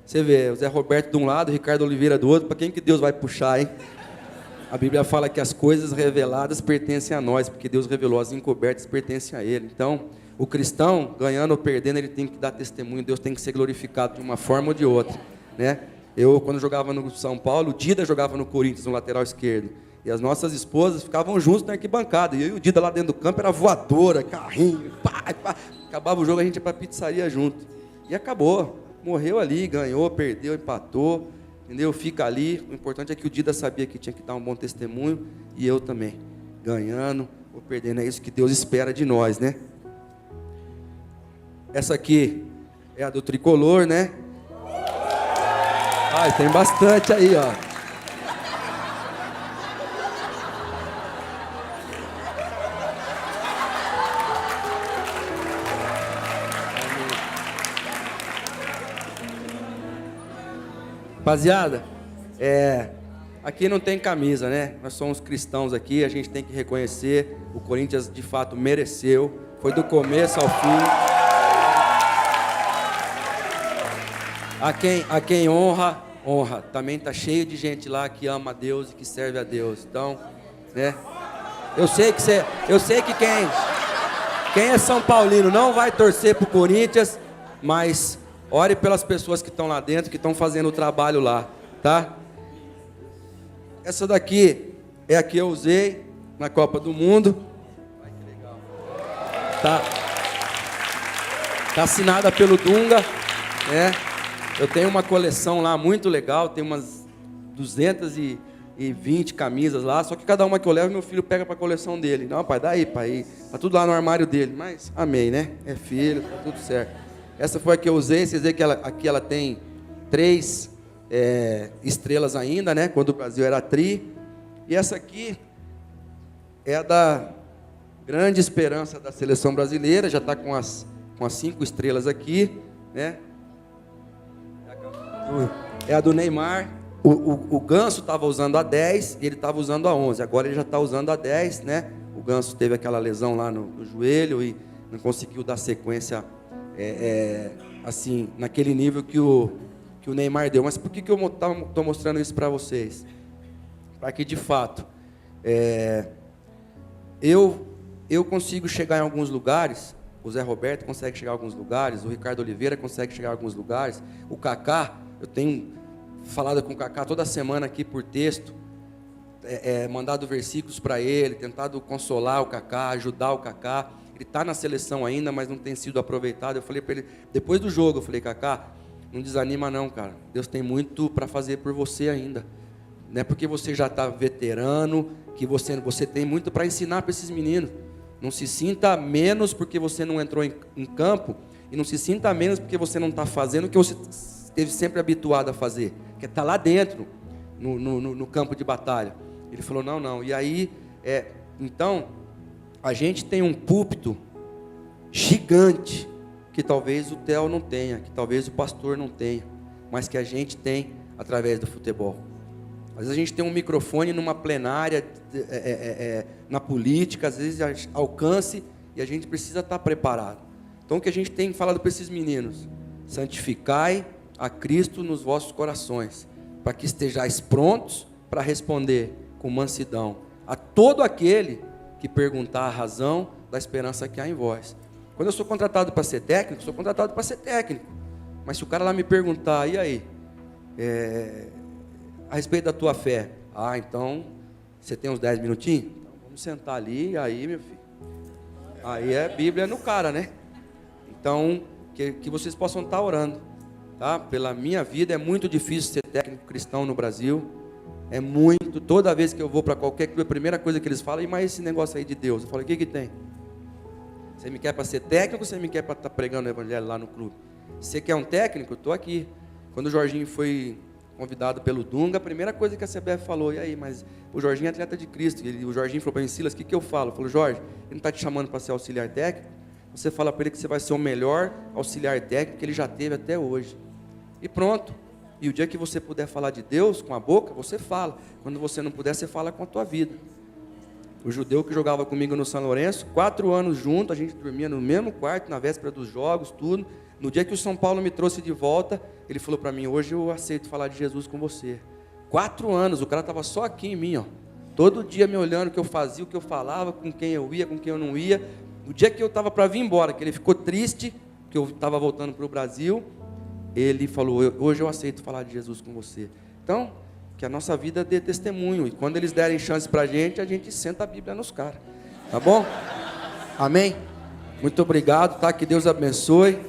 Você vê, o Zé Roberto de um lado, o Ricardo Oliveira do outro. Para quem que Deus vai puxar, hein? A Bíblia fala que as coisas reveladas pertencem a nós, porque Deus revelou, as encobertas pertencem a Ele. Então, o cristão, ganhando ou perdendo, ele tem que dar testemunho, Deus tem que ser glorificado de uma forma ou de outra, né? Eu, quando jogava no São Paulo, o Dida jogava no Corinthians, no lateral esquerdo. E as nossas esposas ficavam juntos na arquibancada. E eu e o Dida lá dentro do campo era voadora, carrinho, pá, pá. Acabava o jogo, a gente ia para a pizzaria junto. E acabou. Morreu ali, ganhou, perdeu, empatou. Entendeu? Fica ali. O importante é que o Dida sabia que tinha que dar um bom testemunho. E eu também. Ganhando ou perdendo. É isso que Deus espera de nós, né? Essa aqui é a do tricolor, né? Ai, tem bastante aí, ó. Rapaziada, aqui não tem camisa, né? Nós somos cristãos aqui, a gente tem que reconhecer, o Corinthians de fato mereceu, foi do começo ao fim. A quem honra, honra. Também tá cheio de gente lá que ama a Deus e que serve a Deus. Então, né? Eu sei que quem é São Paulino não vai torcer pro Corinthians, mas ore pelas pessoas que estão lá dentro, que estão fazendo o trabalho lá, tá? Essa daqui é a que eu usei na Copa do Mundo. Ai, que legal. Tá assinada pelo Dunga, né? Eu tenho uma coleção lá muito legal, tem umas 220 camisas lá, só que cada uma que eu levo, meu filho pega para a coleção dele. Não, pai, dá aí, pai, tá tudo lá no armário dele. Mas, amém, né? É filho, tá tudo certo. Essa foi a que eu usei, vocês veem que aqui ela tem 3 estrelas ainda, né? Quando o Brasil era tri. E essa aqui é a da grande esperança da seleção brasileira, já está com as 5 estrelas aqui, né? É a do Neymar. O Ganso estava usando a 10 e ele estava usando a 11. Agora ele já está usando a 10, né? O Ganso teve aquela lesão lá no joelho e não conseguiu dar sequência assim, naquele nível que o Neymar deu. Mas por que eu estou mostrando isso para vocês? Para que de fato eu consigo chegar em alguns lugares, o Zé Roberto consegue chegar em alguns lugares, o Ricardo Oliveira consegue chegar em alguns lugares, o Kaká, eu tenho falado com o Kaká toda semana aqui por texto, mandado versículos para ele, tentado consolar o Kaká, ajudar o Kaká. Ele está na seleção ainda, mas não tem sido aproveitado. Eu falei para ele, depois do jogo, eu falei, Kaká, não desanima não, cara. Deus tem muito para fazer por você ainda. Não é porque você já está veterano, que você tem muito para ensinar para esses meninos. Não se sinta menos porque você não entrou em campo, e não se sinta menos porque você não está fazendo o que você esteve sempre habituado a fazer, que é estar lá dentro, no campo de batalha. Ele falou, não. E aí, então, a gente tem um púlpito gigante, que talvez o Theo não tenha, que talvez o pastor não tenha, mas que a gente tem através do futebol. Às vezes a gente tem um microfone numa plenária, na política, às vezes alcance, e a gente precisa estar preparado. Então o que a gente tem falado para esses meninos? Santificai a Cristo nos vossos corações, para que estejais prontos para responder com mansidão a todo aquele que perguntar a razão da esperança que há em vós. Quando eu sou contratado para ser técnico, sou contratado para ser técnico. Mas se o cara lá me perguntar, e aí? A respeito da tua fé. Então, você tem uns 10 minutinhos? Então, vamos sentar ali, e aí, meu filho? Aí é Bíblia no cara, né? Então, que vocês possam estar orando, tá? Pela minha vida, é muito difícil ser técnico cristão no Brasil. É muito, toda vez que eu vou para qualquer clube, a primeira coisa que eles falam, mas esse negócio aí de Deus? Eu falo, o que tem? Você me quer para ser técnico ou você me quer para estar pregando o evangelho lá no clube? Se você quer um técnico, estou aqui. Quando o Jorginho foi convidado pelo Dunga, a primeira coisa que a CBF falou, e aí, mas o Jorginho é atleta de Cristo. O Jorginho falou para mim, Silas, o que eu falo? Eu falo, Jorge, ele não está te chamando para ser auxiliar técnico? Você fala para ele que você vai ser o melhor auxiliar técnico que ele já teve até hoje. E pronto. E o dia que você puder falar de Deus com a boca, você fala. Quando você não puder, você fala com a tua vida. O judeu que jogava comigo no São Lourenço, 4 anos junto, a gente dormia no mesmo quarto, na véspera dos jogos, tudo. No dia que o São Paulo me trouxe de volta, ele falou para mim, hoje eu aceito falar de Jesus com você. 4 anos, o cara estava só aqui em mim, ó. Todo dia me olhando o que eu fazia, o que eu falava, com quem eu ia, com quem eu não ia. No dia que eu estava para vir embora, que ele ficou triste, que eu estava voltando para o Brasil, ele falou, hoje eu aceito falar de Jesus com você. Então, que a nossa vida dê testemunho. E quando eles derem chance para a gente senta a Bíblia nos caras. Tá bom? Amém? Muito obrigado, tá? Que Deus abençoe.